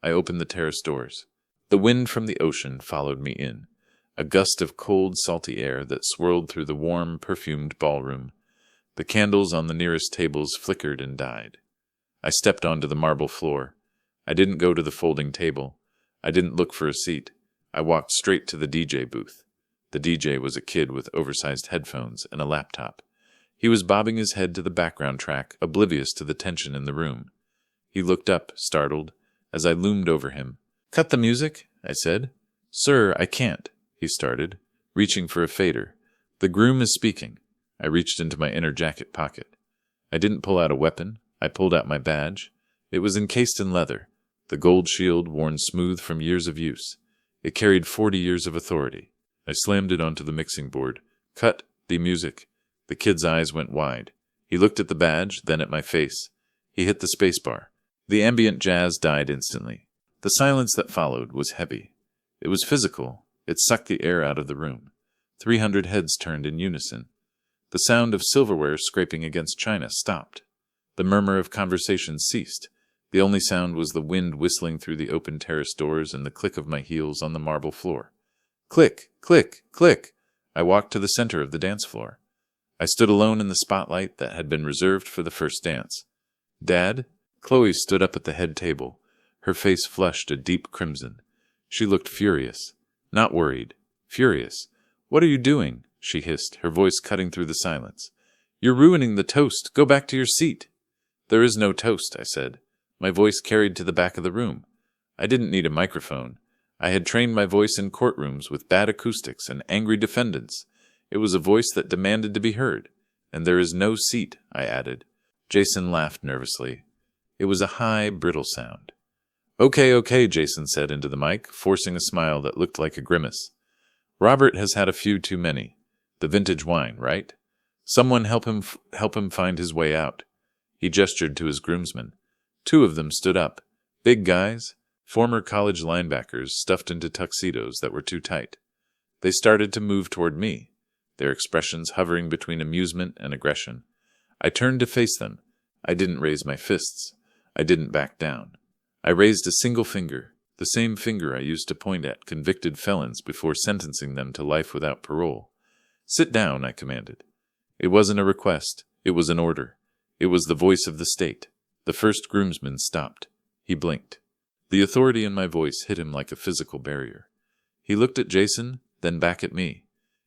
I opened the terrace doors. The wind from the ocean followed me in, a gust of cold, salty air that swirled through the warm, perfumed ballroom. The candles on the nearest tables flickered and died. I stepped onto the marble floor. I didn't go to the folding table. I didn't look for a seat. I walked straight to the DJ booth. The DJ was a kid with oversized headphones and a laptop. He was bobbing his head to the background track, oblivious to the tension in the room. He looked up, startled, as I loomed over him. "Cut the music," I said. "Sir, I can't," he started, reaching for a fader. "The groom is speaking." I reached into my inner jacket pocket. I didn't pull out a weapon. I pulled out my badge. It was encased in leather, the gold shield worn smooth from years of use. It carried 40 years of authority. I slammed it onto the mixing board. "Cut the music." The kid's eyes went wide. He looked at the badge, then at my face. He hit the spacebar. The ambient jazz died instantly. The silence that followed was heavy. It was physical. It sucked the air out of the room. 300 heads turned in unison. The sound of silverware scraping against china stopped. The murmur of conversation ceased. The only sound was the wind whistling through the open terrace doors and the click of my heels on the marble floor. Click, click, click. I walked to the center of the dance floor. I stood alone in the spotlight that had been reserved for the first dance. "Dad?" Chloe stood up at the head table. Her face flushed a deep crimson. She looked furious. Not worried. Furious. "What are you doing?" she hissed, her voice cutting through the silence. "You're ruining the toast. Go back to your seat." "There is no toast," I said. My voice carried to the back of the room. I didn't need a microphone. I had trained my voice in courtrooms with bad acoustics and angry defendants. It was a voice that demanded to be heard. "And there is no seat," I added. Jason laughed nervously. It was a high, brittle sound. Okay, Jason said into the mic, forcing a smile that looked like a grimace. "Robert has had a few too many. The vintage wine, right? Someone help him find his way out." He gestured to his groomsmen. 2 of them stood up. Big guys, former college linebackers stuffed into tuxedos that were too tight. They started to move toward me, their expressions hovering between amusement and aggression. I turned to face them. I didn't raise my fists. I didn't back down. I raised a single finger, the same finger I used to point at convicted felons before sentencing them to life without parole. "Sit down," I commanded. It wasn't a request. It was an order. It was the voice of the state. The first groomsman stopped. He blinked. The authority in my voice hit him like a physical barrier. He looked at Jason, then back at me.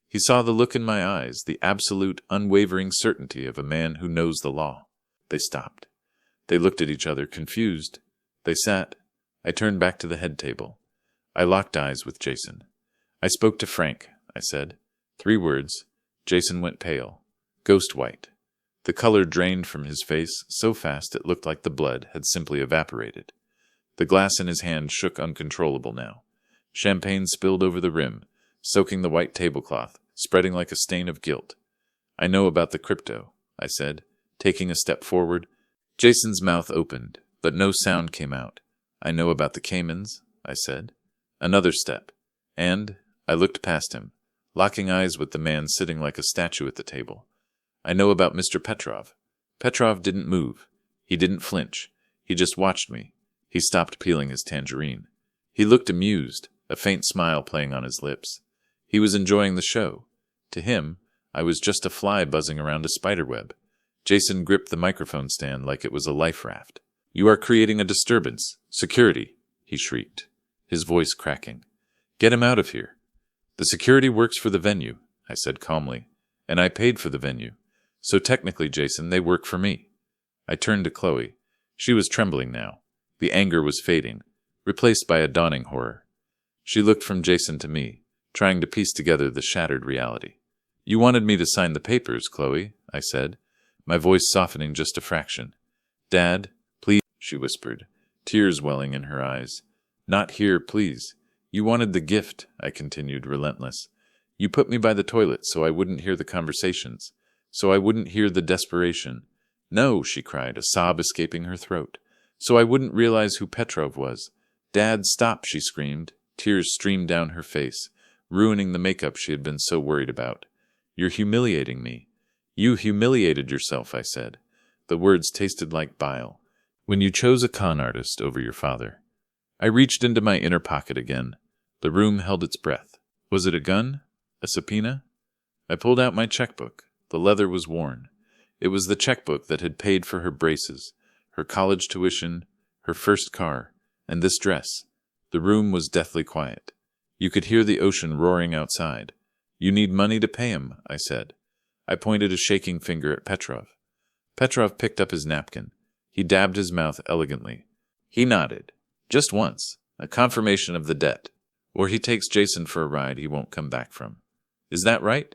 He saw the look in my eyes, the absolute, unwavering certainty of a man who knows the law. They stopped. They looked at each other, confused. They sat. I turned back to the head table. I locked eyes with Jason. "I spoke to Frank," I said. 3 words. Jason went pale. Ghost white. The color drained from his face so fast it looked like the blood had simply evaporated. The glass in his hand shook uncontrollable now. Champagne spilled over the rim, soaking the white tablecloth, spreading like a stain of guilt. "I know about the crypto," I said, taking a step forward. Jason's mouth opened, but no sound came out. "I know about the Caymans," I said. Another step, and I looked past him, locking eyes with the man sitting like a statue at the table. "I know about Mr. Petrov." Petrov didn't move. He didn't flinch. He just watched me. He stopped peeling his tangerine. He looked amused, a faint smile playing on his lips. He was enjoying the show. To him, I was just a fly buzzing around a spiderweb. Jason gripped the microphone stand like it was a life raft. "You are creating a disturbance. Security," he shrieked, his voice cracking. "Get him out of here." "The security works for the venue," I said calmly, "and I paid for the venue. So technically, Jason, they work for me." I turned to Chloe. She was trembling now. The anger was fading, replaced by a dawning horror. She looked from Jason to me, trying to piece together the shattered reality. "You wanted me to sign the papers, Chloe," I said, my voice softening just a fraction. "Dad, please," she whispered, tears welling in her eyes. "Not here, please. You wanted the gift," I continued, relentless. "You put me by the toilet so I wouldn't hear the conversations, so I wouldn't hear the desperation. No," she cried, a sob escaping her throat. "So I wouldn't realize who Petrov was. Dad, stop," she screamed. Tears streamed down her face, ruining the makeup she had been so worried about. "You're humiliating me." "You humiliated yourself," I said. The words tasted like bile. "When you chose a con artist over your father." I reached into my inner pocket again. The room held its breath. Was it a gun? A subpoena? I pulled out my checkbook. The leather was worn. It was the checkbook that had paid for her braces, her college tuition, her first car, and this dress. The room was deathly quiet. You could hear the ocean roaring outside. "You need money to pay him," I said. I pointed a shaking finger at Petrov. Petrov picked up his napkin. He dabbed his mouth elegantly. He nodded. "Just once. A confirmation of the debt. Or he takes Jason for a ride he won't come back from. Is that right?"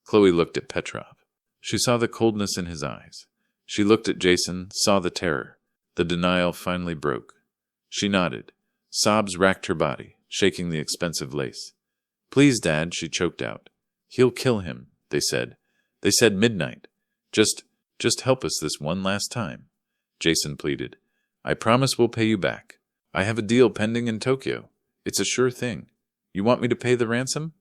Chloe looked at Petrov. She saw the coldness in his eyes. She looked at Jason, saw the terror. The denial finally broke. She nodded. Sobs racked her body, shaking the expensive lace. "Please, Dad," she choked out. "He'll kill him," they said. They said midnight. Just help us this one last time." Jason pleaded. "I promise we'll pay you back. I have a deal pending in Tokyo. It's a sure thing. You want me to pay the ransom?"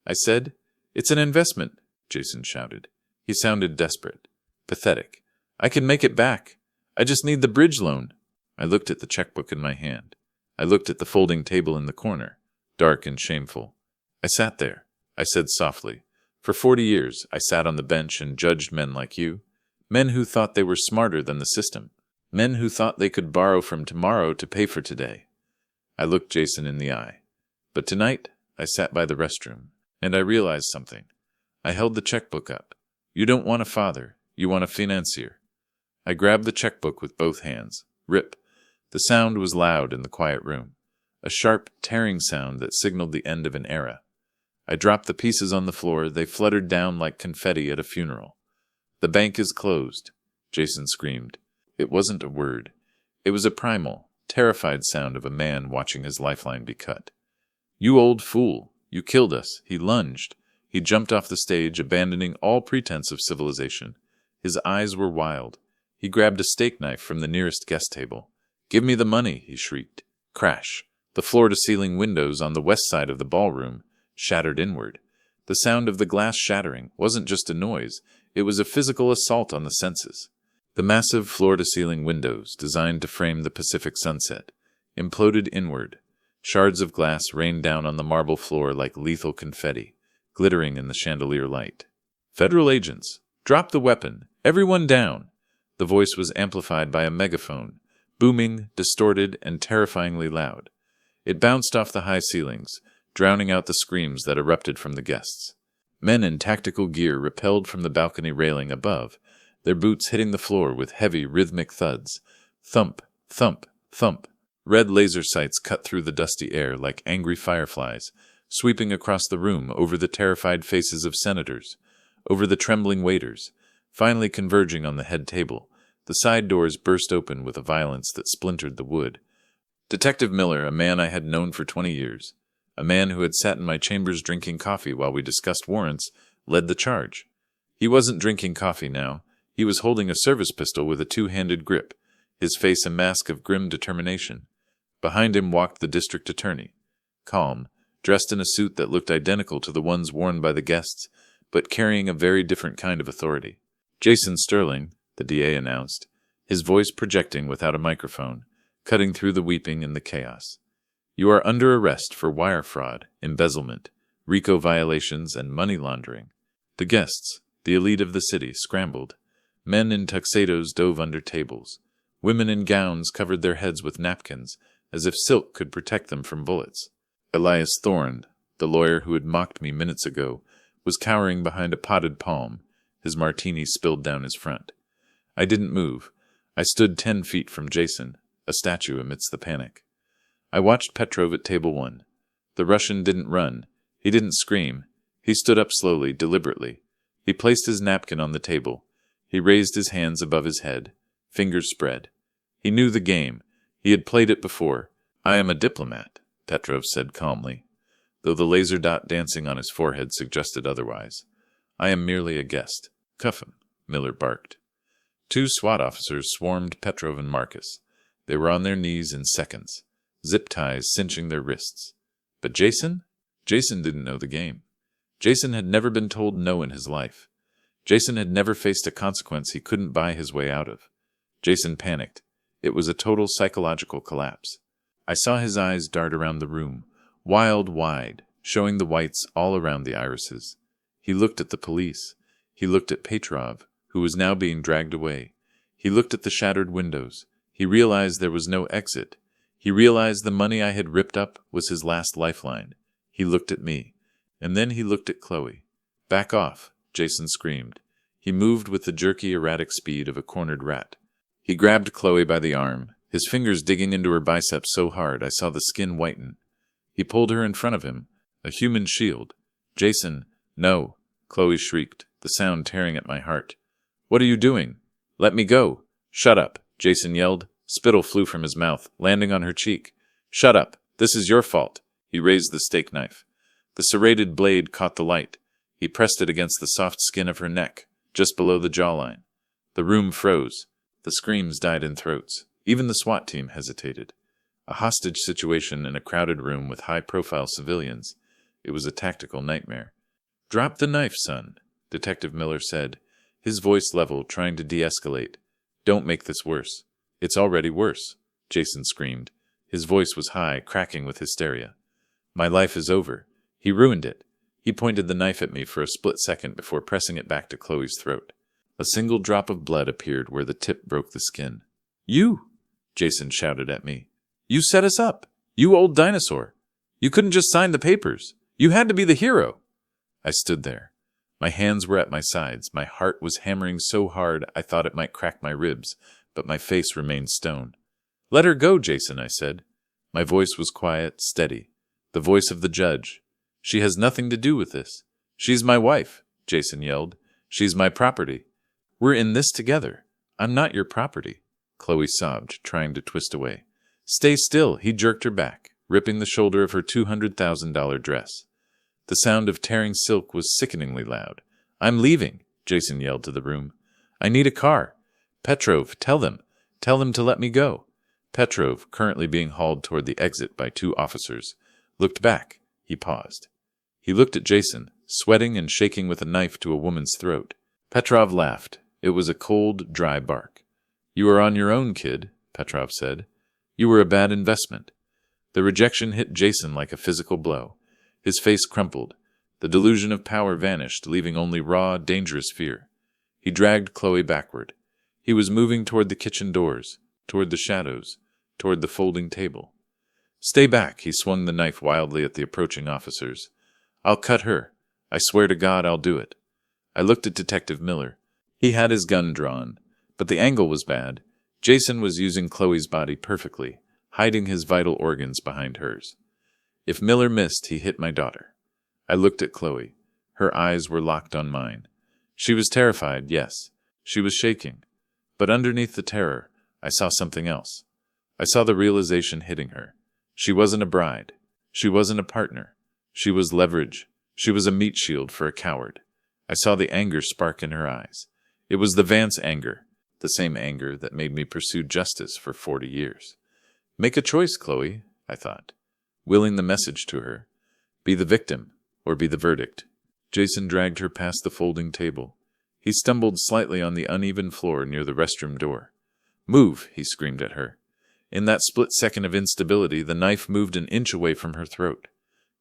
I said. "It's an investment," Jason shouted. He sounded desperate, pathetic. "I can make it back. I just need the bridge loan." I looked at the checkbook in my hand. I looked at the folding table in the corner, dark and shameful. I sat there. I said softly, "For 40 years, I sat on the bench and judged men like you. Men who thought they were smarter than the system. Men who thought they could borrow from tomorrow to pay for today." I looked Jason in the eye. But tonight, I sat by the restroom, and I realized something. I held the checkbook up. "You don't want a father. You want a financier." I grabbed the checkbook with both hands. Rip. The sound was loud in the quiet room. A sharp, tearing sound that signaled the end of an era. I dropped the pieces on the floor. They fluttered down like confetti at a funeral. "The bank is closed," Jason screamed. It wasn't a word. It was a primal, terrified sound of a man watching his lifeline be cut. "You old fool! You killed us!" He lunged. He jumped off the stage, abandoning all pretense of civilization. His eyes were wild. He grabbed a steak knife from the nearest guest table. "Give me the money!" he shrieked. Crash. The floor-to-ceiling windows on the west side of the ballroom shattered inward. The sound of the glass shattering wasn't just a noise, it was a physical assault on the senses. The massive floor-to-ceiling windows, designed to frame the Pacific sunset, imploded inward. Shards of glass rained down on the marble floor like lethal confetti, glittering in the chandelier light. "Federal agents, drop the weapon! Everyone down!" The voice was amplified by a megaphone, booming, distorted, and terrifyingly loud. It bounced off the high ceilings, drowning out the screams that erupted from the guests. Men in tactical gear rappelled from the balcony railing above, their boots hitting the floor with heavy, rhythmic thuds. Thump, thump, thump. Red laser sights cut through the dusty air like angry fireflies, sweeping across the room over the terrified faces of senators, over the trembling waiters, finally converging on the head table. The side doors burst open with a violence that splintered the wood. Detective Miller, a man I had known for 20 years, a man who had sat in my chambers drinking coffee while we discussed warrants, led the charge. He wasn't drinking coffee now. He was holding a service pistol with a two-handed grip, his face a mask of grim determination. Behind him walked the district attorney, calm, dressed in a suit that looked identical to the ones worn by the guests, but carrying a very different kind of authority. "Jason Sterling," the DA announced, his voice projecting without a microphone, cutting through the weeping and the chaos. "You are under arrest for wire fraud, embezzlement, RICO violations, and money laundering." The guests, the elite of the city, scrambled. Men in tuxedos dove under tables. Women in gowns covered their heads with napkins, as if silk could protect them from bullets. Elias Thorne, the lawyer who had mocked me minutes ago, was cowering behind a potted palm, his martini spilled down his front. I didn't move. I stood 10 feet from Jason, a statue amidst the panic. I watched Petrov at table 1. The Russian didn't run. He didn't scream. He stood up slowly, deliberately. He placed his napkin on the table. He raised his hands above his head, fingers spread. He knew the game. He had played it before. "I am a diplomat," Petrov said calmly, though the laser dot dancing on his forehead suggested otherwise. "I am merely a guest." "Cuff him," Miller barked. 2 SWAT officers swarmed Petrov and Marcus. They were on their knees in seconds, zip ties cinching their wrists. But Jason? Jason didn't know the game. Jason had never been told no in his life. Jason had never faced a consequence he couldn't buy his way out of. Jason panicked. It was a total psychological collapse. I saw his eyes dart around the room, wide, showing the whites all around the irises. He looked at the police. He looked at Petrov, who was now being dragged away. He looked at the shattered windows. He realized there was no exit. He realized the money I had ripped up was his last lifeline. He looked at me. And then he looked at Chloe. "Back off," Jason screamed. He moved with the jerky, erratic speed of a cornered rat. He grabbed Chloe by the arm, his fingers digging into her biceps so hard I saw the skin whiten. He pulled her in front of him, a human shield. "Jason, no," Chloe shrieked, the sound tearing at my heart. "What are you doing? Let me go." "Shut up," Jason yelled. Spittle flew from his mouth, landing on her cheek. "Shut up. This is your fault." He raised the steak knife. The serrated blade caught the light. He pressed it against the soft skin of her neck, just below the jawline. The room froze. The screams died in throats. Even the SWAT team hesitated. A hostage situation in a crowded room with high-profile civilians. It was a tactical nightmare. "Drop the knife, son," Detective Miller said, his voice level, trying to de-escalate. "Don't make this worse." "It's already worse," Jason screamed. His voice was high, cracking with hysteria. "My life is over. He ruined it." He pointed the knife at me for a split second before pressing it back to Chloe's throat. A single drop of blood appeared where the tip broke the skin. "You!" Jason shouted at me. "You set us up! You old dinosaur! You couldn't just sign the papers! You had to be the hero!" I stood there. My hands were at my sides. My heart was hammering so hard I thought it might crack my ribs, but my face remained stone. "Let her go, Jason," I said. My voice was quiet, steady. The voice of the judge. "She has nothing to do with this." "She's my wife," Jason yelled. "She's my property. We're in this together. I'm not your property." Chloe sobbed, trying to twist away. "Stay still," he jerked her back, ripping the shoulder of her $200,000 dress. The sound of tearing silk was sickeningly loud. "I'm leaving," Jason yelled to the room. "I need a car. Petrov, tell them to let me go." Petrov, currently being hauled toward the exit by 2 officers, looked back. He paused. He looked at Jason, sweating and shaking with a knife to a woman's throat. Petrov laughed. It was a cold, dry bark. "You are on your own, kid," Petrov said. "You were a bad investment." The rejection hit Jason like a physical blow. His face crumpled. The delusion of power vanished, leaving only raw, dangerous fear. He dragged Chloe backward. He was moving toward the kitchen doors, toward the shadows, toward the folding table. "Stay back," he swung the knife wildly at the approaching officers. "I'll cut her. I swear to God I'll do it." I looked at Detective Miller. He had his gun drawn, but the angle was bad. Jason was using Chloe's body perfectly, hiding his vital organs behind hers. If Miller missed, he hit my daughter. I looked at Chloe. Her eyes were locked on mine. She was terrified, yes. She was shaking. But underneath the terror, I saw something else. I saw the realization hitting her. She wasn't a bride. She wasn't a partner. She was leverage. She was a meat shield for a coward. I saw the anger spark in her eyes. It was the Vance anger, the same anger that made me pursue justice for 40 years. "Make a choice, Chloe," I thought, willing the message to her. Be the victim, or be the verdict. Jason dragged her past the folding table. He stumbled slightly on the uneven floor near the restroom door. "Move," he screamed at her. In that split second of instability, the knife moved an inch away from her throat.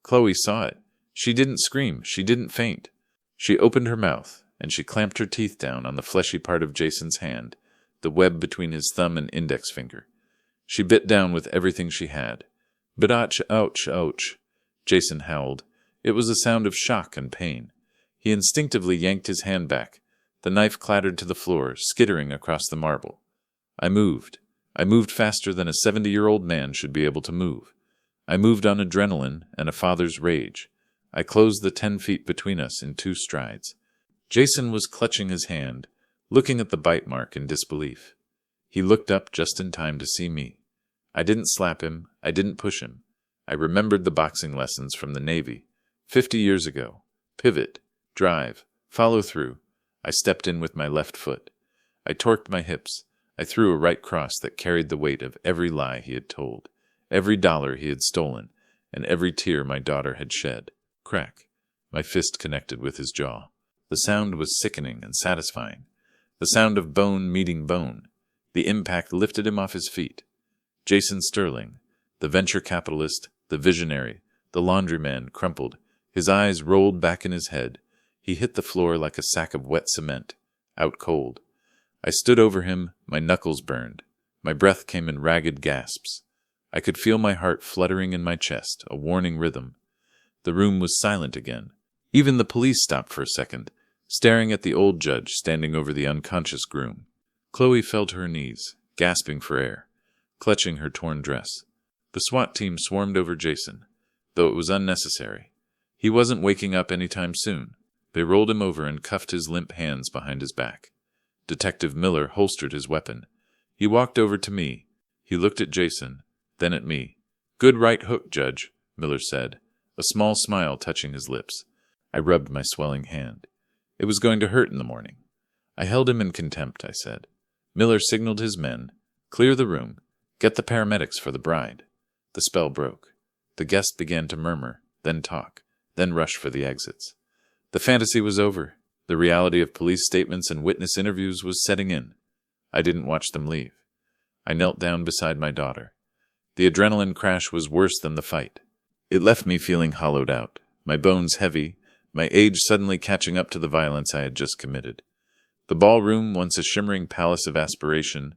Chloe saw it. She didn't scream. She didn't faint. She opened her mouth, and she clamped her teeth down on the fleshy part of Jason's hand, the web between his thumb and index finger. She bit down with everything she had. "But ouch, ouch, ouch," Jason howled. It was a sound of shock and pain. He instinctively yanked his hand back. The knife clattered to the floor, skittering across the marble. I moved. I moved faster than a 70-year-old man should be able to move. I moved on adrenaline and a father's rage. I closed the 10 feet between us in 2 strides. Jason was clutching his hand, looking at the bite mark in disbelief. He looked up just in time to see me. I didn't slap him. I didn't push him. I remembered the boxing lessons from the Navy, 50 years ago. Pivot, drive, follow through. I stepped in with my left foot. I torqued my hips. I threw a right cross that carried the weight of every lie he had told, every dollar he had stolen, and every tear my daughter had shed. Crack. My fist connected with his jaw. The sound was sickening and satisfying. The sound of bone meeting bone. The impact lifted him off his feet. Jason Sterling, the venture capitalist, the visionary, the laundryman, crumpled. His eyes rolled back in his head. He hit the floor like a sack of wet cement, out cold. I stood over him, my knuckles burned. My breath came in ragged gasps. I could feel my heart fluttering in my chest, a warning rhythm. The room was silent again. Even the police stopped for a second, staring at the old judge standing over the unconscious groom. Chloe fell to her knees, gasping for air, clutching her torn dress. The SWAT team swarmed over Jason, though it was unnecessary. He wasn't waking up any time soon. They rolled him over and cuffed his limp hands behind his back. Detective Miller holstered his weapon. He walked over to me. He looked at Jason, then at me. "Good right hook, Judge," Miller said, a small smile touching his lips. I rubbed my swelling hand. It was going to hurt in the morning. I held him in contempt, I said. Miller signaled his men. "Clear the room. Get the paramedics for the bride." The spell broke. The guests began to murmur, then talk, then rush for the exits. The fantasy was over. The reality of police statements and witness interviews was setting in. I didn't watch them leave. I knelt down beside my daughter. The adrenaline crash was worse than the fight. It left me feeling hollowed out, my bones heavy, my age suddenly catching up to the violence I had just committed. The ballroom, once a shimmering palace of aspiration,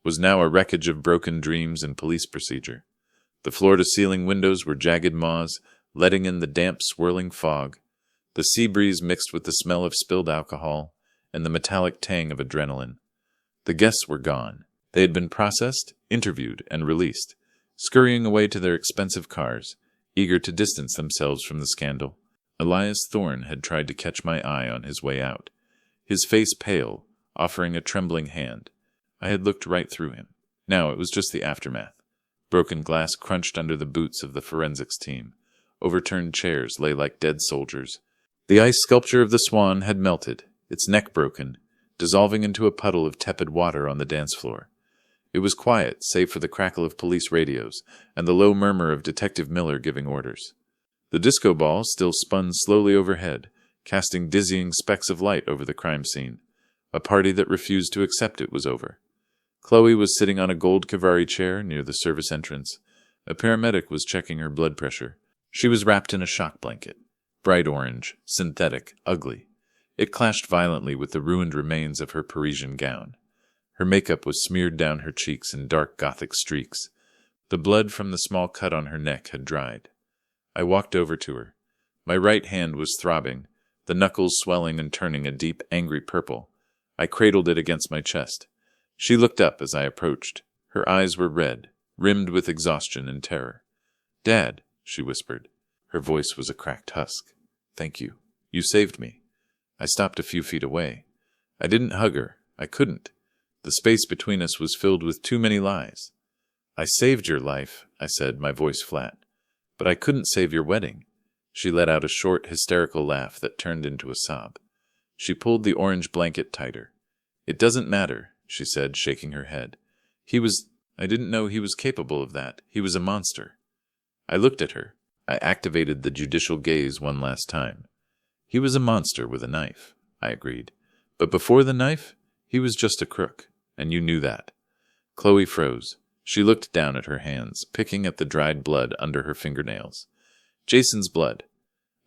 was now a wreckage of broken dreams and police procedure. The floor-to-ceiling windows were jagged maws, letting in the damp, swirling fog. The sea breeze mixed with the smell of spilled alcohol and the metallic tang of adrenaline. The guests were gone. They had been processed, interviewed, and released, scurrying away to their expensive cars, eager to distance themselves from the scandal. Elias Thorne had tried to catch my eye on his way out, his face pale, offering a trembling hand. I had looked right through him. Now it was just the aftermath. Broken glass crunched under the boots of the forensics team. Overturned chairs lay like dead soldiers. The ice sculpture of the swan had melted, its neck broken, dissolving into a puddle of tepid water on the dance floor. It was quiet, save for the crackle of police radios and the low murmur of Detective Miller giving orders. The disco ball still spun slowly overhead, casting dizzying specks of light over the crime scene. A party that refused to accept it was over. Chloe was sitting on a gold Cavari chair near the service entrance. A paramedic was checking her blood pressure. She was wrapped in a shock blanket. Bright orange, synthetic, ugly. It clashed violently with the ruined remains of her Parisian gown. Her makeup was smeared down her cheeks in dark Gothic streaks. The blood from the small cut on her neck had dried. I walked over to her. My right hand was throbbing, the knuckles swelling and turning a deep, angry purple. I cradled it against my chest. She looked up as I approached. Her eyes were red, rimmed with exhaustion and terror. "Dad," she whispered. Her voice was a cracked husk. "Thank you. You saved me." I stopped a few feet away. I didn't hug her. I couldn't. The space between us was filled with too many lies. "I saved your life," I said, my voice flat. "But I couldn't save your wedding." She let out a short, hysterical laugh that turned into a sob. She pulled the orange blanket tighter. "It doesn't matter," she said, shaking her head. I didn't know he was capable of that. He was a monster." I looked at her. I activated the judicial gaze one last time. "He was a monster with a knife," I agreed. "But before the knife, he was just a crook, and you knew that." Chloe froze. She looked down at her hands, picking at the dried blood under her fingernails. "Jason's blood."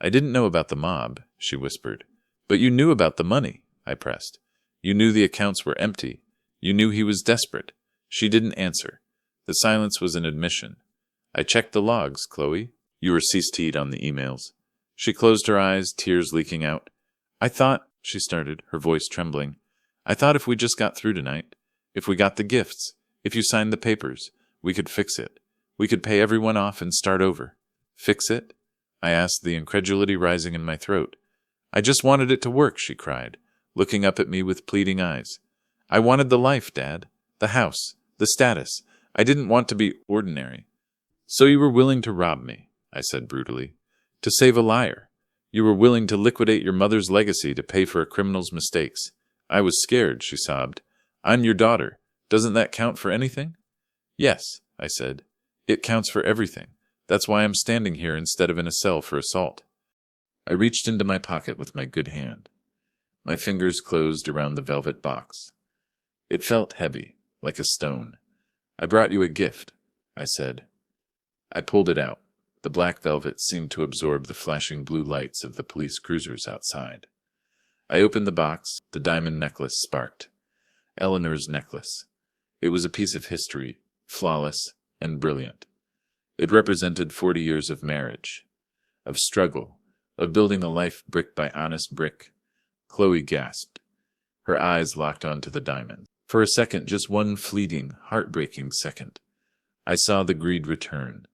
"I didn't know about the mob," she whispered. "But you knew about the money," I pressed. "You knew the accounts were empty. You knew he was desperate." She didn't answer. The silence was an admission. "I checked the logs, Chloe. You were CC'd on the emails." She closed her eyes, tears leaking out. "I thought," she started, her voice trembling, "I thought if we just got through tonight, if we got the gifts, if you signed the papers, we could fix it. We could pay everyone off and start over." "Fix it?" I asked, the incredulity rising in my throat. "I just wanted it to work," she cried, looking up at me with pleading eyes. "I wanted the life, Dad. The house. The status. I didn't want to be ordinary." "So you were willing to rob me," I said brutally. "To save a liar. You were willing to liquidate your mother's legacy to pay for a criminal's mistakes." "I was scared," she sobbed. "I'm your daughter. Doesn't that count for anything?" "Yes," I said. "It counts for everything. That's why I'm standing here instead of in a cell for assault." I reached into my pocket with my good hand. My fingers closed around the velvet box. It felt heavy, like a stone. "I brought you a gift," I said. I pulled it out. The black velvet seemed to absorb the flashing blue lights of the police cruisers outside. I opened the box. The diamond necklace sparked. Eleanor's necklace. It was a piece of history, flawless and brilliant. It represented 40 years of marriage, of struggle, of building a life brick by honest brick. Chloe gasped. Her eyes locked onto the diamond. For a second, just one fleeting, heartbreaking second, I saw the greed return.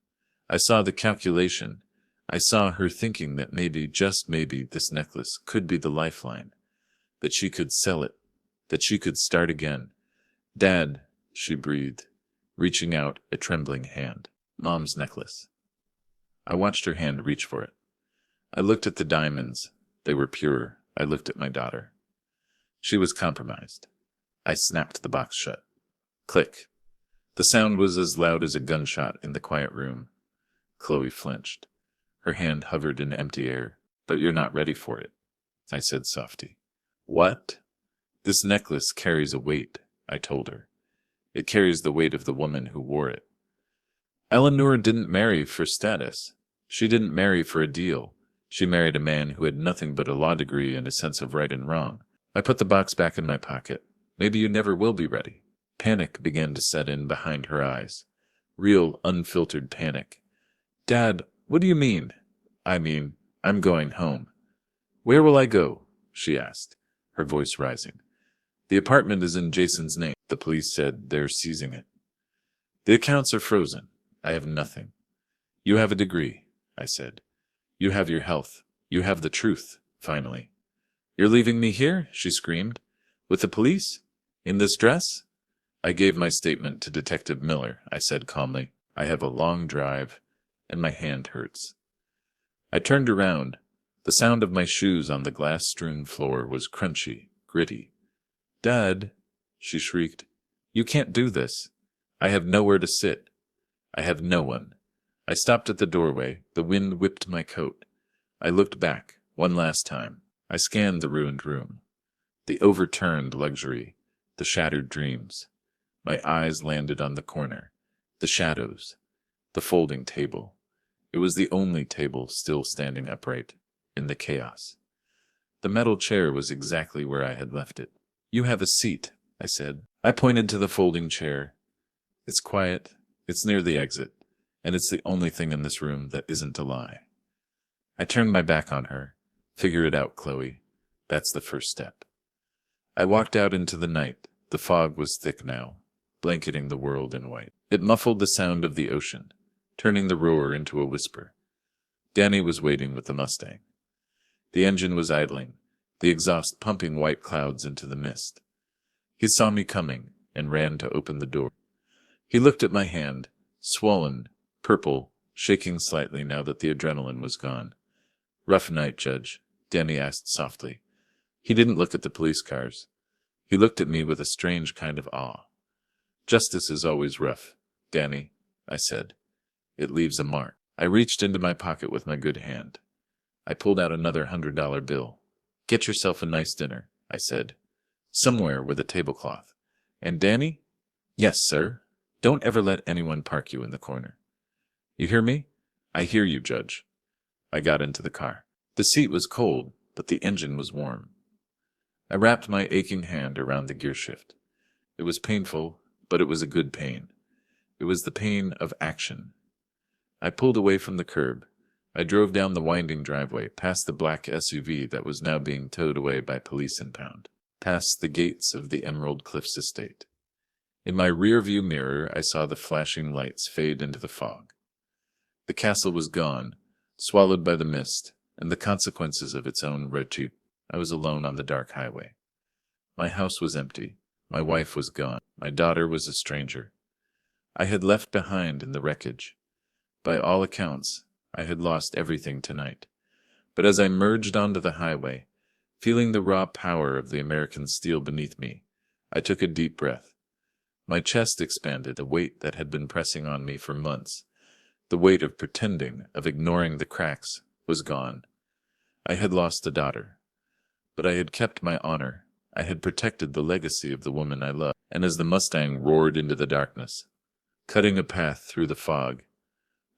I saw the calculation. I saw her thinking that maybe, just maybe, this necklace could be the lifeline, that she could sell it, that she could start again. "Dad," she breathed, reaching out a trembling hand. "Mom's necklace." I watched her hand reach for it. I looked at the diamonds. They were pure. I looked at my daughter. She was compromised. I snapped the box shut. Click. The sound was as loud as a gunshot in the quiet room. Chloe flinched. Her hand hovered in empty air. "But you're not ready for it," I said softly. "What?" "This necklace carries a weight," I told her. "It carries the weight of the woman who wore it." "Eleanor didn't marry for status. She didn't marry for a deal. She married a man who had nothing but a law degree and a sense of right and wrong." I put the box back in my pocket. "Maybe you never will be ready." Panic began to set in behind her eyes. Real, unfiltered panic. "Dad, what do you mean?" "I mean, I'm going home." "Where will I go?" she asked, her voice rising. "The apartment is in Jason's name. The police said they're seizing it. The accounts are frozen. I have nothing." "You have a degree," I said. "You have your health. You have the truth, finally." "You're leaving me here?" she screamed. "With the police? In this dress?" "I gave my statement to Detective Miller," I said calmly. "I have a long drive, and my hand hurts." I turned around. The sound of my shoes on the glass-strewn floor was crunchy, gritty. "Dad," she shrieked, "you can't do this. I have nowhere to sit. I have no one. I stopped at the doorway. The wind whipped my coat. I looked back, one last time. I scanned the ruined room. The overturned luxury. The shattered dreams. My eyes landed on the corner. The shadows. The folding table. It was the only table still standing upright, in the chaos. The metal chair was exactly where I had left it. "You have a seat," I said. I pointed to the folding chair. "It's quiet, it's near the exit, and it's the only thing in this room that isn't a lie." I turned my back on her. "Figure it out, Chloe. That's the first step." I walked out into the night. The fog was thick now, blanketing the world in white. It muffled the sound of the ocean, turning the roar into a whisper. Danny was waiting with the Mustang. The engine was idling, the exhaust pumping white clouds into the mist. He saw me coming and ran to open the door. He looked at my hand, swollen, purple, shaking slightly now that the adrenaline was gone. "Rough night, Judge?" Danny asked softly. He didn't look at the police cars. He looked at me with a strange kind of awe. "Justice is always rough, Danny," I said. "It leaves a mark." I reached into my pocket with my good hand. I pulled out another $100 bill. "Get yourself a nice dinner," I said. "Somewhere with a tablecloth. And Danny?" "Yes, sir. Don't ever let anyone park you in the corner." "You hear me?" "I hear you, Judge." I got into the car. The seat was cold, but the engine was warm. I wrapped my aching hand around the gearshift. It was painful, but it was a good pain. It was the pain of action. I pulled away from the curb. I drove down the winding driveway, past the black SUV that was now being towed away by police impound, past the gates of the Emerald Cliffs estate. In my rear-view mirror, I saw the flashing lights fade into the fog. The castle was gone, swallowed by the mist, and the consequences of its own retreat. I was alone on the dark highway. My house was empty. My wife was gone. My daughter was a stranger. I had left behind in the wreckage. By all accounts, I had lost everything tonight. But as I merged onto the highway, feeling the raw power of the American steel beneath me, I took a deep breath. My chest expanded. The weight that had been pressing on me for months, the weight of pretending, of ignoring the cracks, was gone. I had lost a daughter, but I had kept my honor. I had protected the legacy of the woman I loved. And as the Mustang roared into the darkness, cutting a path through the fog,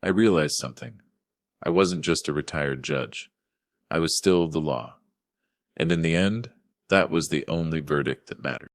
I realized something. I wasn't just a retired judge. I was still the law. And in the end, that was the only verdict that mattered.